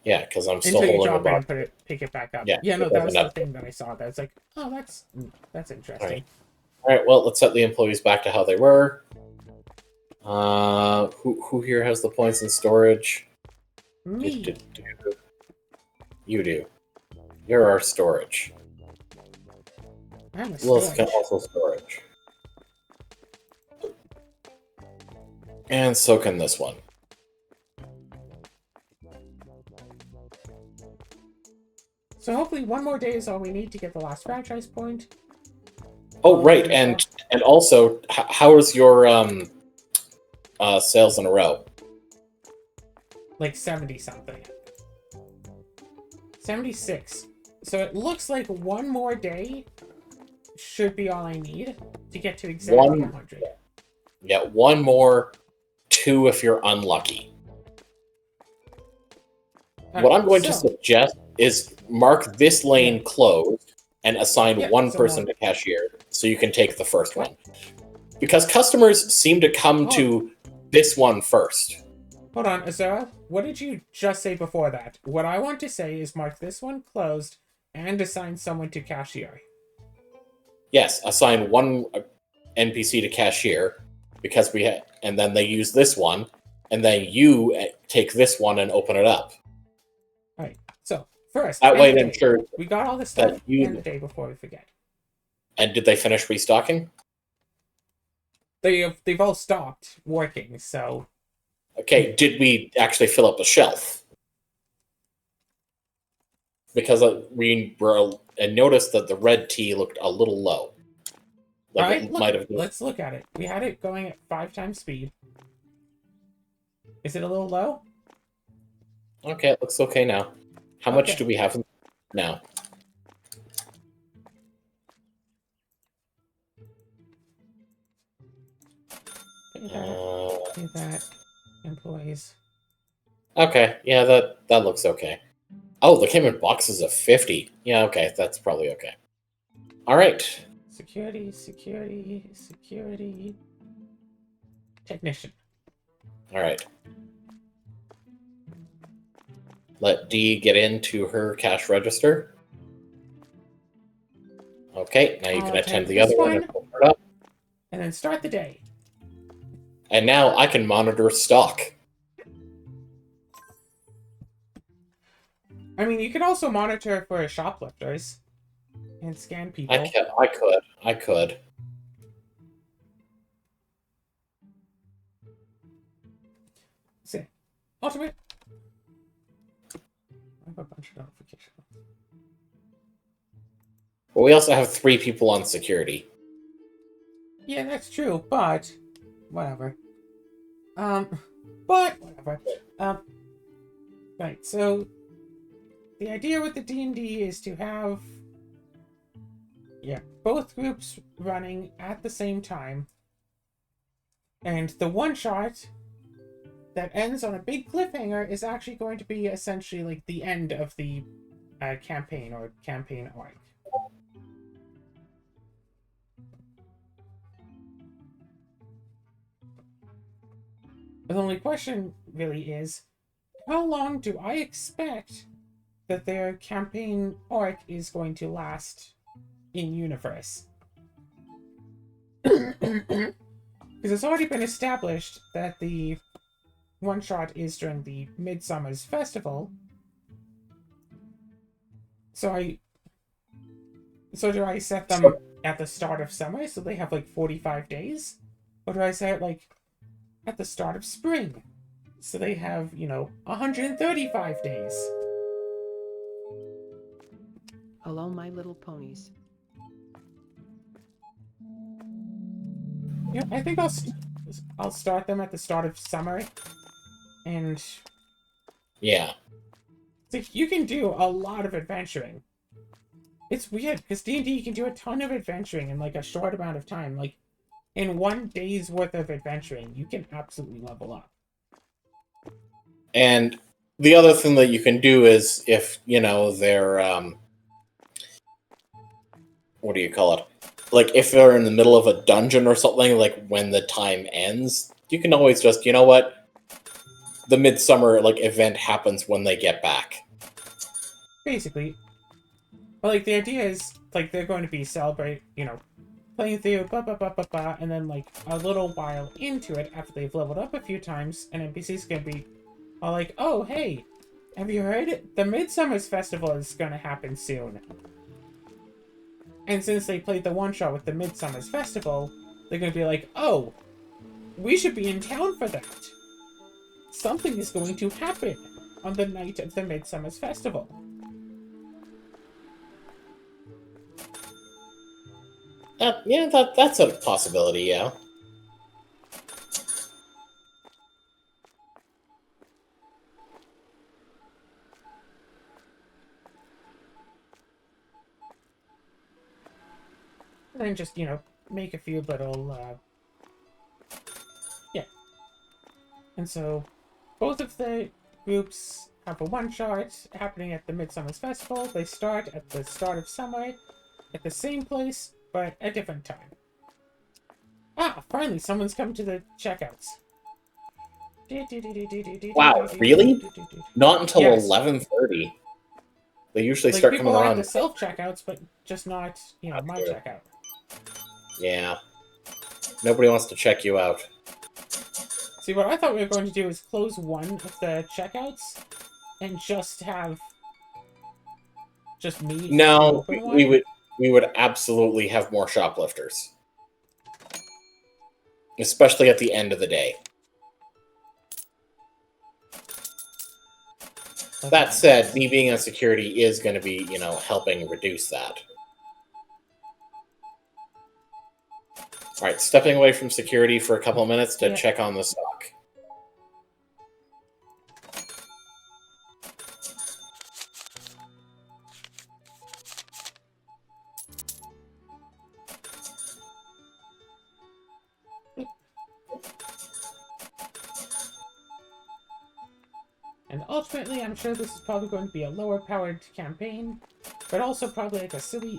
Speaker 1: Yeah, because I'm still
Speaker 2: Until you
Speaker 1: holding the
Speaker 2: drop it
Speaker 1: box.
Speaker 2: and pick it back up.
Speaker 1: Yeah,
Speaker 2: Yeah, no,
Speaker 1: it
Speaker 2: that was the
Speaker 1: doesn't
Speaker 2: thing that I saw. That's like, oh, that's interesting.
Speaker 1: Right. All right, well, let's set the employees back to how they were. Who here has the points in storage?
Speaker 2: Me.
Speaker 1: You do. You're our storage.
Speaker 2: I'm a
Speaker 1: Lilith can
Speaker 2: storage.
Speaker 1: also storage. And so can this one.
Speaker 2: So hopefully one more day is all we need to get the last franchise point.
Speaker 1: Oh, right, and also, how is your sales in a row?
Speaker 2: Like 70 something. 76. So it looks like one more day should be all I need to get to exactly
Speaker 1: One-
Speaker 2: 100.
Speaker 1: Yeah, one more 2 if you're unlucky. What I'm going to suggest is mark this lane closed and assign one person to cashier so you can take the first one. Because customers seem to come to this one first.
Speaker 2: Hold on, Azura, what did you just say before that? What I want to say is mark this one closed and assign someone to cashier.
Speaker 1: Yes, assign one NPC to cashier because and then they use this one, and then you take this one and open it up.
Speaker 2: All right. So first,
Speaker 1: that way, I'm sure
Speaker 2: we got all this stuff in the day before we forget.
Speaker 1: And did they finish restocking?
Speaker 2: They've all stopped working. So
Speaker 1: okay, did we actually fill up a shelf? Because I noticed that the red tea looked a little low. Like
Speaker 2: all right, let's look at it. We had it going at 5 times speed. Is it a little low?
Speaker 1: Okay, it looks okay now. How much do we have now?
Speaker 2: That employees.
Speaker 1: Okay, yeah, that looks okay. Oh, they came in boxes of 50. Yeah, okay, that's probably okay. All right.
Speaker 2: Security. Technician.
Speaker 1: All right. Let Dee get into her cash register. Okay, now you can attend the other one and open it up.
Speaker 2: And then start the day.
Speaker 1: And now I can monitor stock.
Speaker 2: I mean, you could also monitor for shoplifters and scan people.
Speaker 1: I could.
Speaker 2: See, ultimate. I have a bunch of notifications.
Speaker 1: Well, we also have 3 people on security.
Speaker 2: Yeah, that's true, but whatever. But whatever. Right. So the idea with the D&D is to have both groups running at the same time, and the one shot that ends on a big cliffhanger is actually going to be essentially like the end of the campaign or campaign arc. The only question really is, how long do I expect that their campaign arc is going to last in universe? Because it's already been established that the one shot is during the Midsummer's Festival. So do I set them at the start of summer so they have like 45 days? Or do I set it like at the start of spring so they have, 135 days?
Speaker 3: Hello, my little ponies.
Speaker 2: Yeah, I think I'll start them at the start of summer, and
Speaker 1: yeah,
Speaker 2: so you can do a lot of adventuring. It's weird because D&D you can do a ton of adventuring in like a short amount of time. Like in 1 day's worth of adventuring, you can absolutely level up.
Speaker 1: And the other thing that you can do is if they're what do you call it? Like, if they're in the middle of a dungeon or something, like, when the time ends, you can always just, you know what? The Midsummer, event happens when they get back.
Speaker 2: Basically. Well, the idea is, they're going to be playing through, and then, a little while into it, after they've leveled up a few times, an NPC's gonna be all like, oh, hey, have you heard? The Midsummer's Festival is gonna happen soon. And since they played the one-shot with the Midsummer's Festival, they're going to be like, oh, we should be in town for that. Something is going to happen on the night of the Midsummer's Festival.
Speaker 1: Yeah, that's a possibility, yeah.
Speaker 2: And then just, make a few little, And so both of the groups have a one-shot happening at the Midsummer's Festival. They start at the start of summer at the same place, but a different time. Ah, finally, someone's come to the checkouts.
Speaker 1: Wow, really? Not until
Speaker 2: Yes.
Speaker 1: 11:30. They usually
Speaker 2: Like,
Speaker 1: start
Speaker 2: people
Speaker 1: coming
Speaker 2: are at
Speaker 1: around.
Speaker 2: the self-checkouts, but just not, my
Speaker 1: True.
Speaker 2: checkout.
Speaker 1: Yeah. Nobody wants to check you out.
Speaker 2: See, what I thought we were going to do is close one of the checkouts and just have just me
Speaker 1: No,
Speaker 2: open one.
Speaker 1: we would absolutely have more shoplifters. Especially at the end of the day. That said, me being on security is going to be, helping reduce that. Alright, stepping away from security for a couple of minutes to check on the stock.
Speaker 2: And ultimately, I'm sure this is probably going to be a lower-powered campaign, but also probably like a silly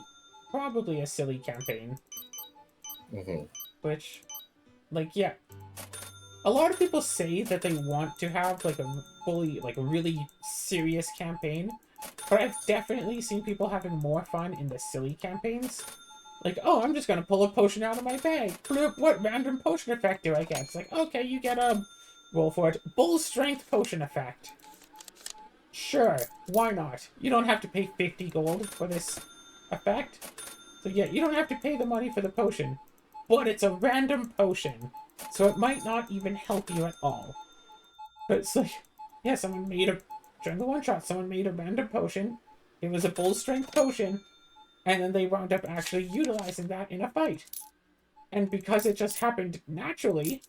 Speaker 2: campaign.
Speaker 1: Mm-hmm.
Speaker 2: Which, yeah. A lot of people say that they want to have, like, a really serious campaign, but I've definitely seen people having more fun in the silly campaigns. Like, oh, I'm just gonna pull a potion out of my bag. Bloop, what random potion effect do I get? It's like, okay, you get a... roll for it. Bull strength potion effect. Sure, why not? You don't have to pay 50 gold for this effect. So yeah, you don't have to pay the money for the potion. But it's a random potion. So it might not even help you at all. But it's like, yeah, someone made a... during the one-shot, someone made a random potion. It was a bull strength potion. And then they wound up actually utilizing that in a fight. And because it just happened naturally,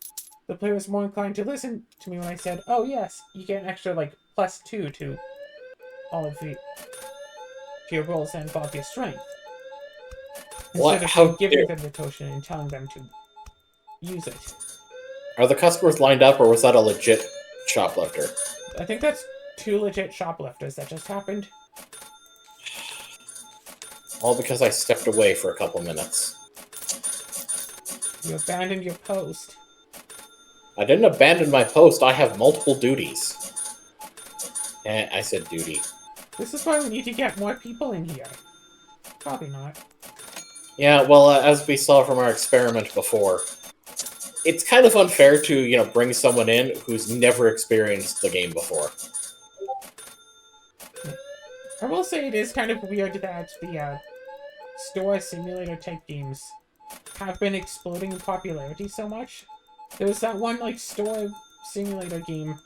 Speaker 2: the player was more inclined to listen to me when I said, oh yes, you get an extra, like, +2 to all of the... to your rolls and above your strength.
Speaker 1: What?
Speaker 2: Instead
Speaker 1: How
Speaker 2: of giving
Speaker 1: dare-
Speaker 2: them the potion and telling them to use it.
Speaker 1: Are the customers lined up, or was that a legit shoplifter?
Speaker 2: I think that's 2 legit shoplifters that just happened.
Speaker 1: All because I stepped away for a couple minutes.
Speaker 2: You abandoned your post.
Speaker 1: I didn't abandon my post, I have multiple duties. I said duty.
Speaker 2: This is why we need to get more people in here. Probably not.
Speaker 1: Yeah, well, as we saw from our experiment before, it's kind of unfair to, bring someone in who's never experienced the game before.
Speaker 2: I will say it is kind of weird that the store simulator type games have been exploding in popularity so much. There was that one, like, store simulator game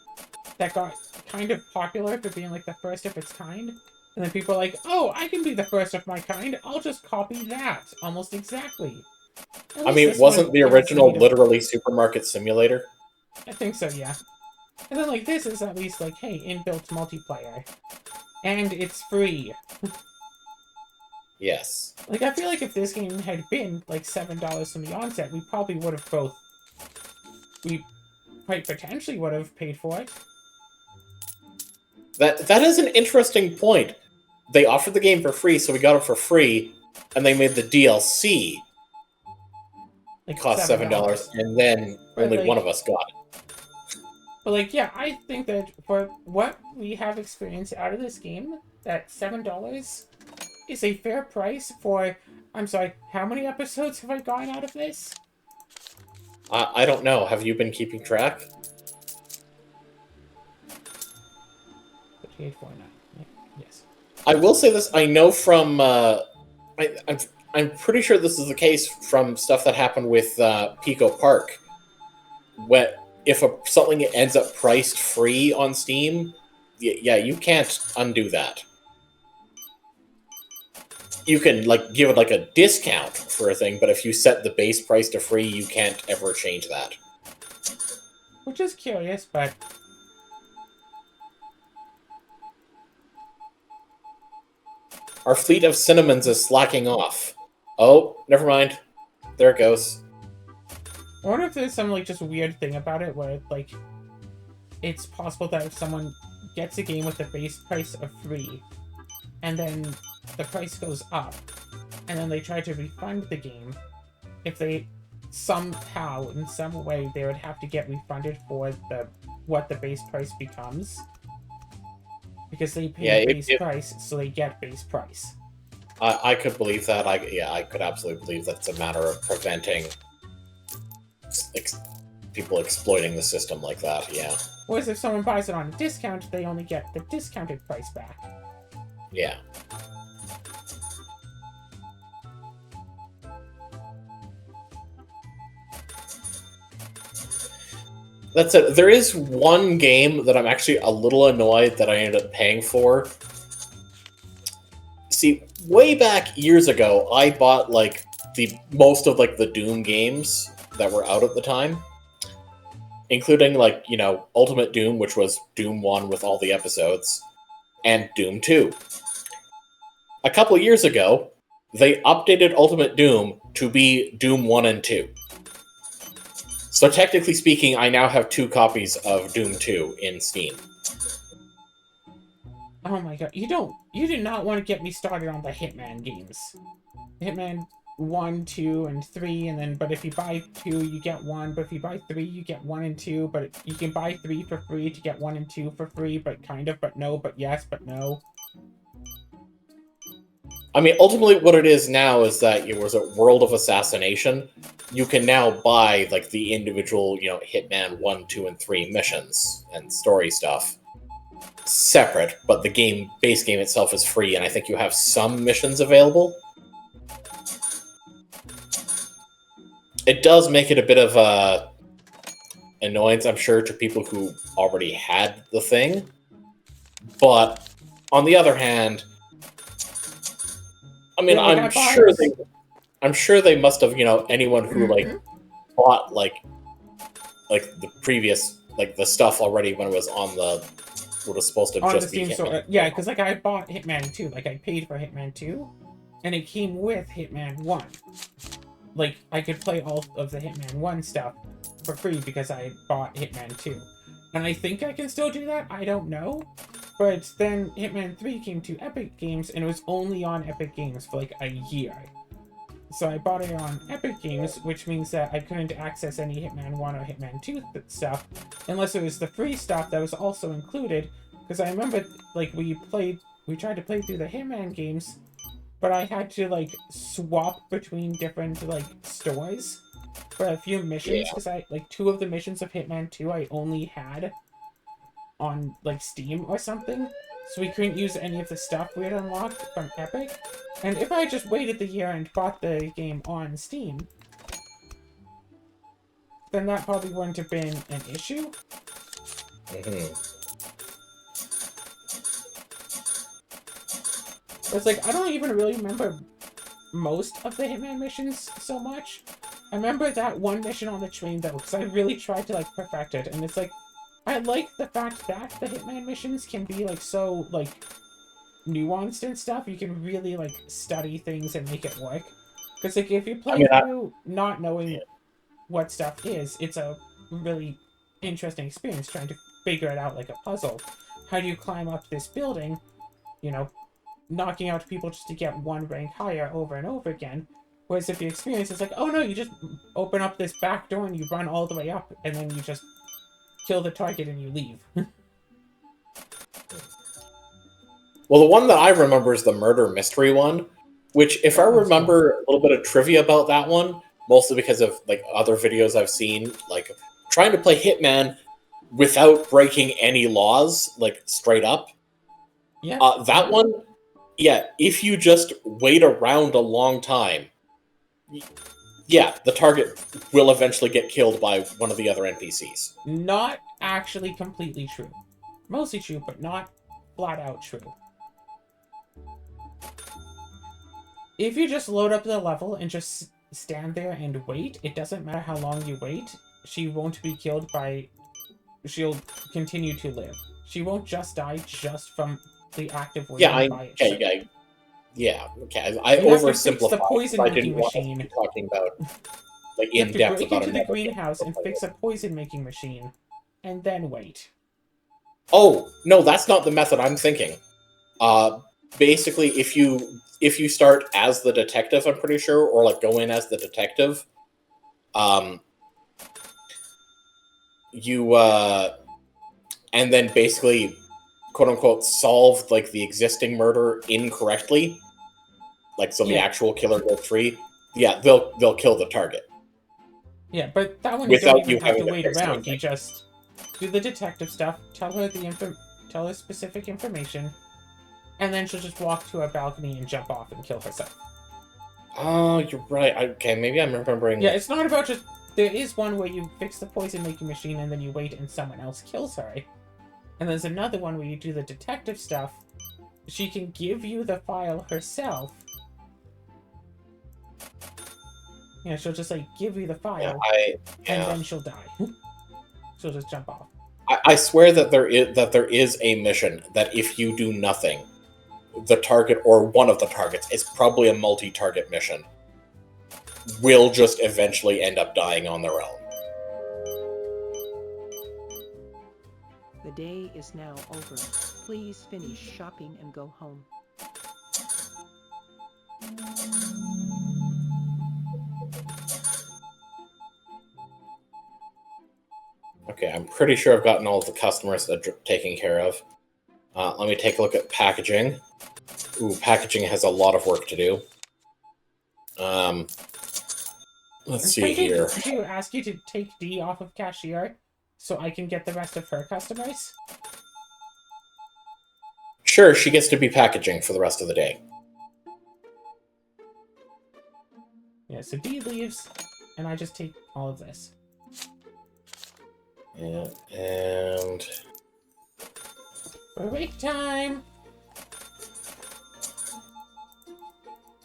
Speaker 2: that got kind of popular for being, like, the first of its kind. And then people are like, oh, I can be the first of my kind. I'll just copy that almost exactly.
Speaker 1: I mean, wasn't the original literally Supermarket Simulator?
Speaker 2: I think so, yeah. And then, like, this is at least, like, hey, inbuilt multiplayer. And it's free.
Speaker 1: Yes.
Speaker 2: Like, I feel like if this game had been, like, $7 from the onset, we probably would have both... we quite potentially would have paid for it.
Speaker 1: That is an interesting point. They offered the game for free, so we got it for free, and they made the DLC
Speaker 2: Like,
Speaker 1: cost $7, and then
Speaker 2: But,
Speaker 1: only
Speaker 2: like-
Speaker 1: one of us got it.
Speaker 2: But, like, yeah, I think that for what we have experienced out of this game, that $7 is a fair price for... I'm sorry, how many episodes have I gotten out of this?
Speaker 1: I don't know. Have you been keeping track?
Speaker 2: 38.49. Yes.
Speaker 1: I will say this. I know from... I'm pretty sure this is the case from stuff that happened with Pico Park. If something ends up priced free on Steam, yeah, you can't undo that. You can give it a discount for a thing, but if you set the base price to free, you can't ever change that.
Speaker 2: Which is curious, but...
Speaker 1: Our fleet of cinnamons is slacking off. Oh, never mind. There it goes.
Speaker 2: I wonder if there's some, just weird thing about it where, it's possible that if someone gets a game with the base price of free, and then the price goes up, and then they try to refund the game, if they somehow, in some way, they would have to get refunded for what the base price becomes. Because they pay base price, so they get base price.
Speaker 1: I could believe that. I could absolutely believe that's a matter of preventing people exploiting the system like that, yeah.
Speaker 2: Whereas if someone buys it on a discount, they only get the discounted price back.
Speaker 1: Yeah. That's it. There is one game that I'm actually a little annoyed that I ended up paying for. See, way back years ago, I bought like most of like the Doom games that were out at the time, including like, you know, Ultimate Doom, which was Doom 1 with all the episodes, and Doom 2. A couple years ago, they updated Ultimate Doom to be Doom 1 and 2. So technically speaking, I now have 2 copies of Doom 2 in Steam.
Speaker 2: Oh my god, you do not want to get me started on the Hitman games. Hitman 1, 2, and 3, and then, but if you buy 2, you get 1, but if you buy 3, you get 1 and 2, but you can buy 3 for free to get 1 and 2 for free, but kind of, but no, but yes, but no.
Speaker 1: I mean, ultimately what it is now is that it was a World of Assassination. You can now buy, like, the individual, you know, Hitman 1, 2, and 3 missions and story stuff separate, but the base game itself is free, and I think you have some missions available. It does make it a bit of a annoyance, I'm sure, to people who already had the thing. But on the other hand, I mean,
Speaker 2: Yeah,
Speaker 1: I'm sure they must have, you know, anyone who like bought like the previous, like, the stuff already when it was on the what was supposed to
Speaker 2: on
Speaker 1: just
Speaker 2: the
Speaker 1: be
Speaker 2: Steam
Speaker 1: Hitman.
Speaker 2: store. Yeah, because like I bought Hitman 2, like I paid for Hitman 2, and it came with Hitman 1. Like, I could play all of the Hitman 1 stuff for free because I bought Hitman 2. And I think I can still do that, I don't know. But then Hitman 3 came to Epic Games, and it was only on Epic Games for like a year. So I bought it on Epic Games, which means that I couldn't access any Hitman 1 or Hitman 2 stuff, unless it was the free stuff that was also included. Because I remember, like, we tried to play through the Hitman games, but I had to, like, swap between different, like, stores for a few missions, because like, 2 of the missions of Hitman 2 I only had on, like, Steam or something, so we couldn't use any of the stuff we had unlocked from Epic. And if I had just waited the year and bought the game on Steam, then that probably wouldn't have been an issue. It's like, I don't even really remember most of the Hitman missions so much. I remember that one mission on the train, though, because I really tried to, like, perfect it, and it's like, I like the fact that the Hitman missions can be, like, so, like, nuanced and stuff. You can really, like, study things and make it work. Because, like, if you play through not knowing what stuff is, it's a really interesting experience trying to figure it out like a puzzle. How do you climb up this building, you know, knocking out people just to get one rank higher over and over again? Whereas if you experience, it's like, oh no, you just open up this back door and you run all the way up, and then you just kill the target and you leave.
Speaker 1: Well, the one that I remember is the murder mystery one, which, if I remember a little bit of trivia about that one, mostly because of, like, other videos I've seen, like, trying to play Hitman without breaking any laws, like, straight up.
Speaker 2: Yeah.
Speaker 1: That one, yeah, if you just wait around a long time, yeah, the target will eventually get killed by one of the other NPCs.
Speaker 2: Not actually completely true. Mostly true, but not flat out true. If you just load up the level and just stand there and wait, it doesn't matter how long you wait, she won't be killed by... She'll continue to live. She won't just die just from the act of waiting by itself.
Speaker 1: I oversimplified.
Speaker 2: The poison-making machine.
Speaker 1: To be talking about, like,
Speaker 2: you
Speaker 1: in depth
Speaker 2: have to break
Speaker 1: about
Speaker 2: into the
Speaker 1: another
Speaker 2: greenhouse and fix a poison-making machine, and then wait.
Speaker 1: Oh, no, that's not the method I'm thinking. Basically, if you start as the detective, I'm pretty sure, or like go in as the detective, you and then basically, quote unquote, solve like the existing murder incorrectly, like so the
Speaker 2: Yeah.
Speaker 1: actual killer goes free. Yeah, they'll kill the target
Speaker 2: Yeah, but that one you
Speaker 1: without
Speaker 2: don't even
Speaker 1: you
Speaker 2: have to
Speaker 1: having to
Speaker 2: wait
Speaker 1: fix
Speaker 2: around.
Speaker 1: anything.
Speaker 2: You just do the detective stuff, tell her specific information, and then she'll just walk to a balcony and jump off and kill herself.
Speaker 1: Oh, you're right. Okay, maybe I'm remembering.
Speaker 2: Yeah, it's not about just... There is one where you fix the poison-making machine and then you wait and someone else kills her. And there's another one where you do the detective stuff. She can give you the file herself. Yeah, she'll just, like, give you the file, and then she'll die. She'll just jump off.
Speaker 1: I swear that there is a mission that if you do nothing, the target or one of the targets, it's probably a multi-target mission, will just eventually end up dying on their own.
Speaker 3: The day is now over. Please finish shopping and go home.
Speaker 1: Okay, I'm pretty sure I've gotten all of the customers that are taken care of. Let me take a look at packaging. Ooh, packaging has a lot of work to do. Let's see here.
Speaker 2: To ask you to take D off of cashier so I can get the rest of her customers?
Speaker 1: Sure, she gets to be packaging for the rest of the day.
Speaker 2: Yeah, so D leaves, and I just take all of this.
Speaker 1: Yeah, and...
Speaker 2: Break time!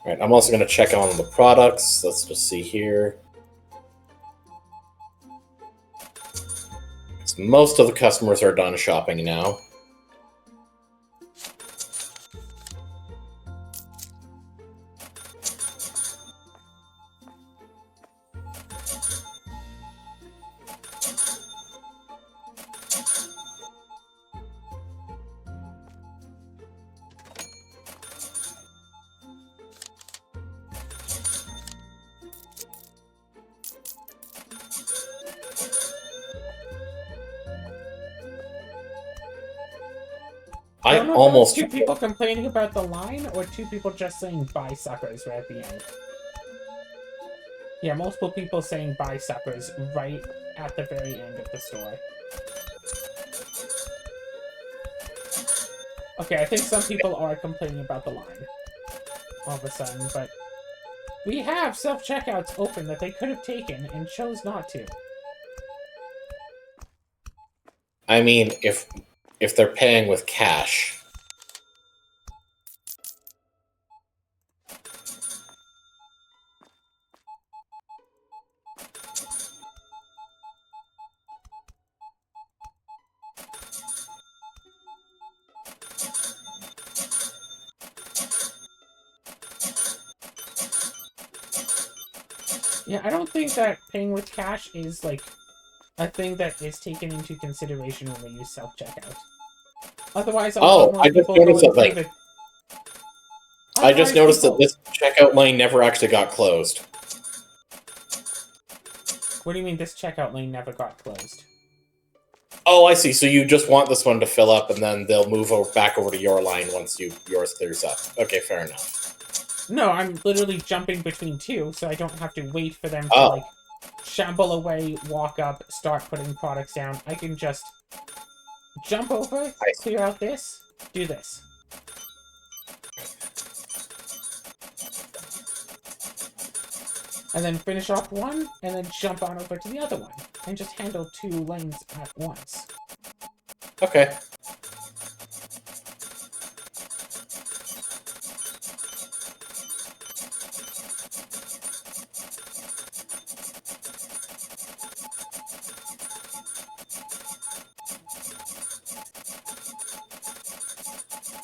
Speaker 1: Alright, I'm also going to check on the products. Let's just see here. So most of the customers are done shopping now.
Speaker 2: I don't know if that's two people complaining about the line, or two people just saying bye suckers right at the end. Yeah, multiple people saying bye suckers right at the very end of the store. Okay, I think some people are complaining about the line all of a sudden, but we have self-checkouts open that they could have taken and chose not to.
Speaker 1: I mean, if they're paying with cash...
Speaker 2: Yeah, I don't think that paying with cash is, like, a thing that is taken into consideration when we use self-checkout. Otherwise, a lot more people go through the...
Speaker 1: I just noticed that this checkout lane never actually got closed.
Speaker 2: What do you mean this checkout lane never got closed?
Speaker 1: Oh, I see. So you just want this one to fill up, and then they'll move back over to your line once yours clears up. Okay, fair enough.
Speaker 2: No, I'm literally jumping between two, so I don't have to wait for them to, like, shamble away, walk up, start putting products down. I can just jump over, clear out this, do this. And then finish off one, and then jump on over to the other one. And just handle two lanes at once.
Speaker 1: Okay.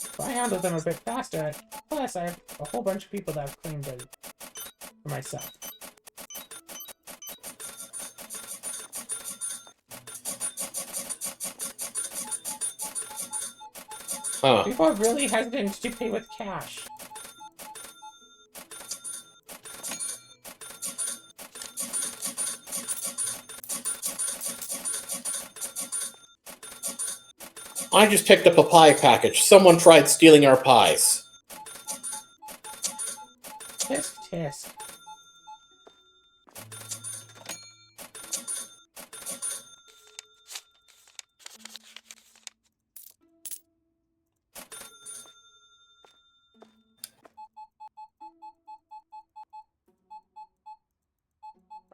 Speaker 2: If I handle them a bit faster, plus I have a whole bunch of people that have claimed it for myself.
Speaker 1: Huh.
Speaker 2: People are really hesitant to pay with cash.
Speaker 1: I just picked up a pie package. Someone tried stealing our pies.
Speaker 2: Tisk tisk.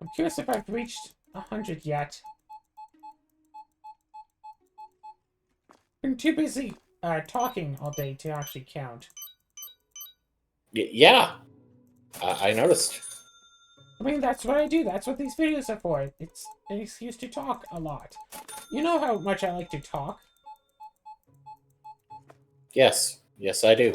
Speaker 2: I'm curious if I've reached 100 yet. Been too busy talking all day to actually count.
Speaker 1: Yeah. I noticed.
Speaker 2: I mean, that's what I do. That's what these videos are for. It's an excuse to talk a lot. You know how much I like to talk.
Speaker 1: Yes. Yes, I do.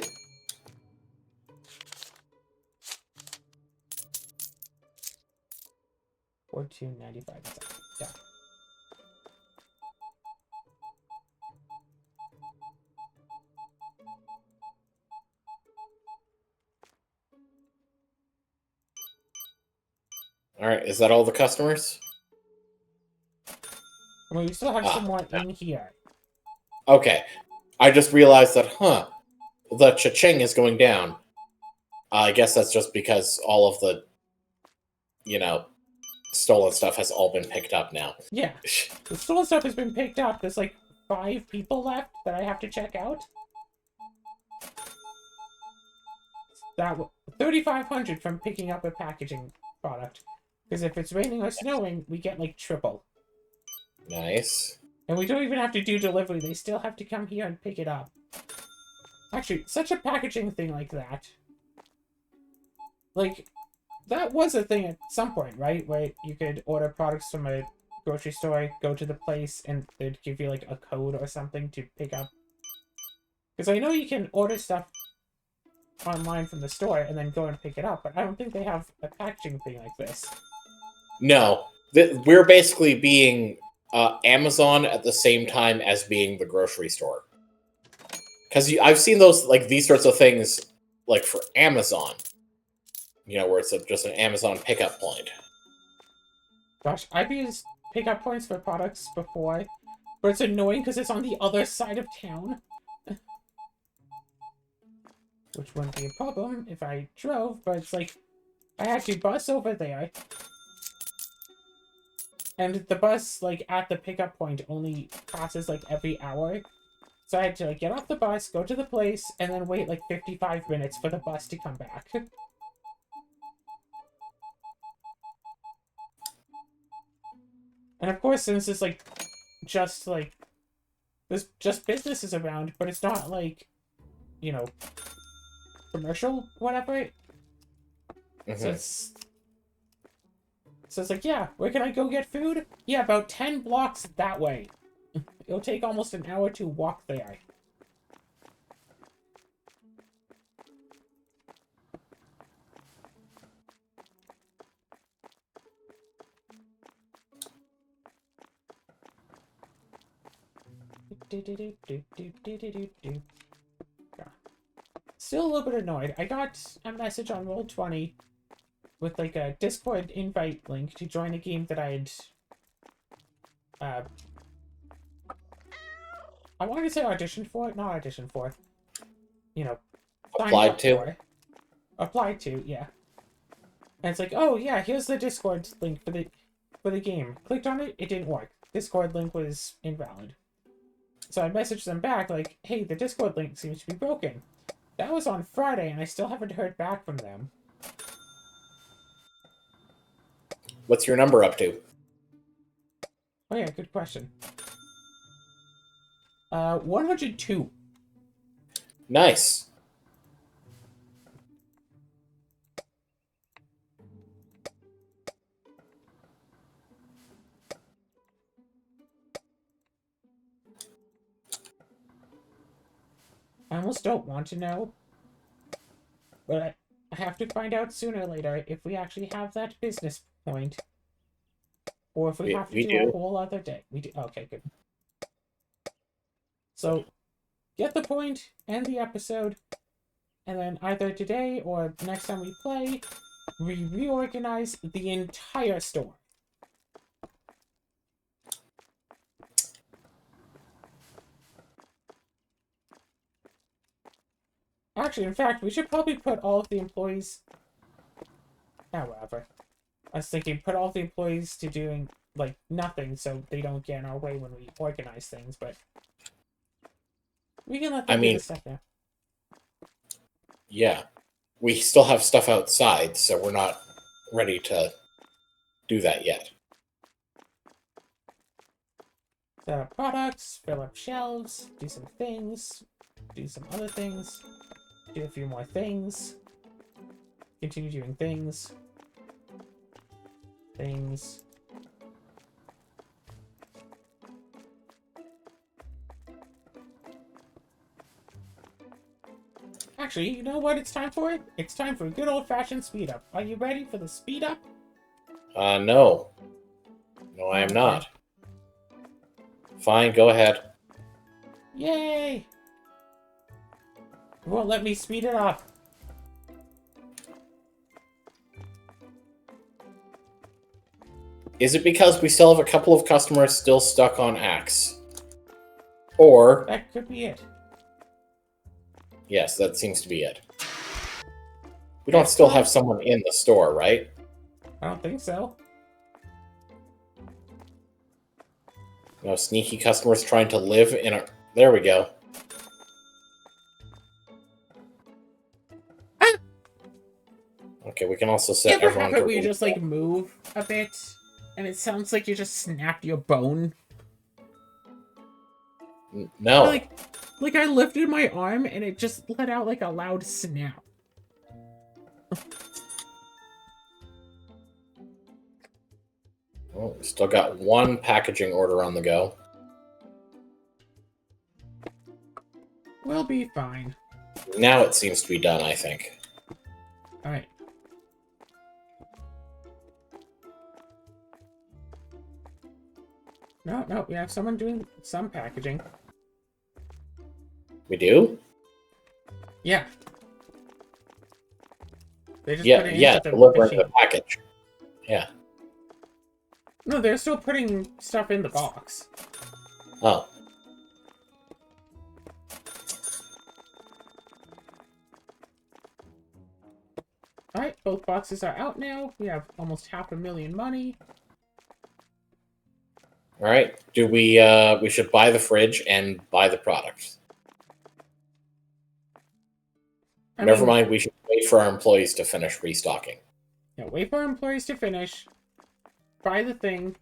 Speaker 2: $14.95. Yeah.
Speaker 1: Alright, is that all the customers?
Speaker 2: I mean, we still have some more in here.
Speaker 1: Okay. I just realized that, the cha-ching is going down. I guess that's just because all of the, stolen stuff has all been picked up now.
Speaker 2: Yeah. The stolen stuff has been picked up. There's like 5 people left that I have to check out. That 3,500 from picking up a packaging product. Because if it's raining or snowing, we get like triple.
Speaker 1: Nice.
Speaker 2: And we don't even have to do delivery. They still have to come here and pick it up. Actually, such a packaging thing like that. Like, that was a thing at some point, right? Where you could order products from a grocery store, go to the place, and they'd give you like a code or something to pick up. Because I know you can order stuff online from the store and then go and pick it up, but I don't think they have a packaging thing like this.
Speaker 1: No. We're basically being Amazon at the same time as being the grocery store. Because I've seen those, like, these sorts of things, like, for Amazon. Where it's just an Amazon pickup point.
Speaker 2: Gosh, I've used pickup points for products before, but it's annoying because it's on the other side of town. Which wouldn't be a problem if I drove, but it's like, I had to bus over there. And the bus, like, at the pickup point only passes, like, every hour. So I had to, like, get off the bus, go to the place, and then wait, like, 55 minutes for the bus to come back. And of course, since it's, like, there's just businesses around, but it's not, like, commercial, whatever.
Speaker 1: Mm-hmm.
Speaker 2: So it's like, yeah, where can I go get food? Yeah, about 10 blocks that way. It'll take almost an hour to walk there. Still a little bit annoyed. I got a message on Roll20 with like a Discord invite link to join a game that I'd I wanted to say auditioned for, not auditioned for.
Speaker 1: Applied to.
Speaker 2: Applied to, yeah. And it's like, oh yeah, here's the Discord link for the game. Clicked on it, it didn't work. Discord link was invalid. So I messaged them back like, hey, the Discord link seems to be broken. That was on Friday, and I still haven't heard back from them.
Speaker 1: What's your number up to?
Speaker 2: Oh yeah, good question. 102.
Speaker 1: Nice.
Speaker 2: I almost don't want to know, but I have to find out sooner or later if we actually have that business point, or if we have to do a whole other day. We do. Okay, good. So, get the point, end the episode, and then either today or next time we play, we reorganize the entire store. Actually, in fact, we should probably put all of the employees... whatever. I was thinking, put all of the employees to doing, like, nothing so they don't get in our way when we organize things, but... we can let them do the stuff now.
Speaker 1: Yeah. We still have stuff outside, so we're not ready to do that yet.
Speaker 2: The products, fill up shelves, do some things, do some other things, do a few more things, continue doing things. Actually, you know what it's time for? It's time for a good old-fashioned speed-up. Are you ready for the speed-up?
Speaker 1: No. No, I am not. Fine, go ahead.
Speaker 2: Yay! It won't let me speed it up.
Speaker 1: Is it because we still have a couple of customers still stuck on Axe? Or...
Speaker 2: that could be it.
Speaker 1: yes, that seems to be it. We don't still have someone in the store, right?
Speaker 2: I don't think so.
Speaker 1: No sneaky customers trying to live in a... there we go. Okay, we can also set
Speaker 2: You ever
Speaker 1: everyone
Speaker 2: have it
Speaker 1: to...
Speaker 2: where you just, like, move a bit, and it sounds like you just snapped your bone?
Speaker 1: No.
Speaker 2: Like I lifted my arm, and it just let out, like, a loud snap.
Speaker 1: Oh, we still got one packaging order on the go.
Speaker 2: We'll be fine.
Speaker 1: Now it seems to be done, I think.
Speaker 2: Alright. No, we have someone doing some packaging.
Speaker 1: We do?
Speaker 2: Yeah. They just
Speaker 1: Yeah,
Speaker 2: put it
Speaker 1: yeah,
Speaker 2: into the
Speaker 1: delivering
Speaker 2: machine.
Speaker 1: the package. Yeah.
Speaker 2: No, they're still putting stuff in the box.
Speaker 1: Oh.
Speaker 2: Alright, both boxes are out now. We have almost $500,000 money.
Speaker 1: Alright. Do we should buy the fridge and buy the products. Never mind, we should wait for our employees to finish restocking.
Speaker 2: Yeah, wait for our employees to finish, buy the thing,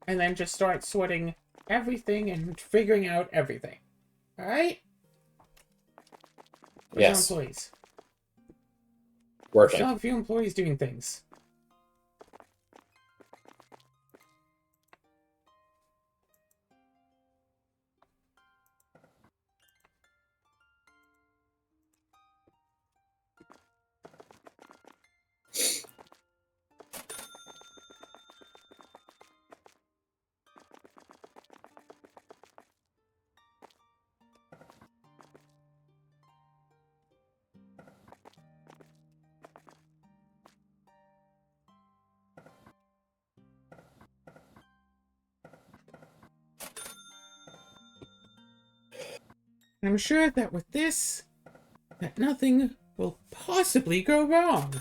Speaker 2: and then just start sorting everything and figuring out everything. Alright?
Speaker 1: Yes.
Speaker 2: Our employees?
Speaker 1: Working.
Speaker 2: Still have a few employees doing things. I'm sure that with this, that nothing will possibly go wrong.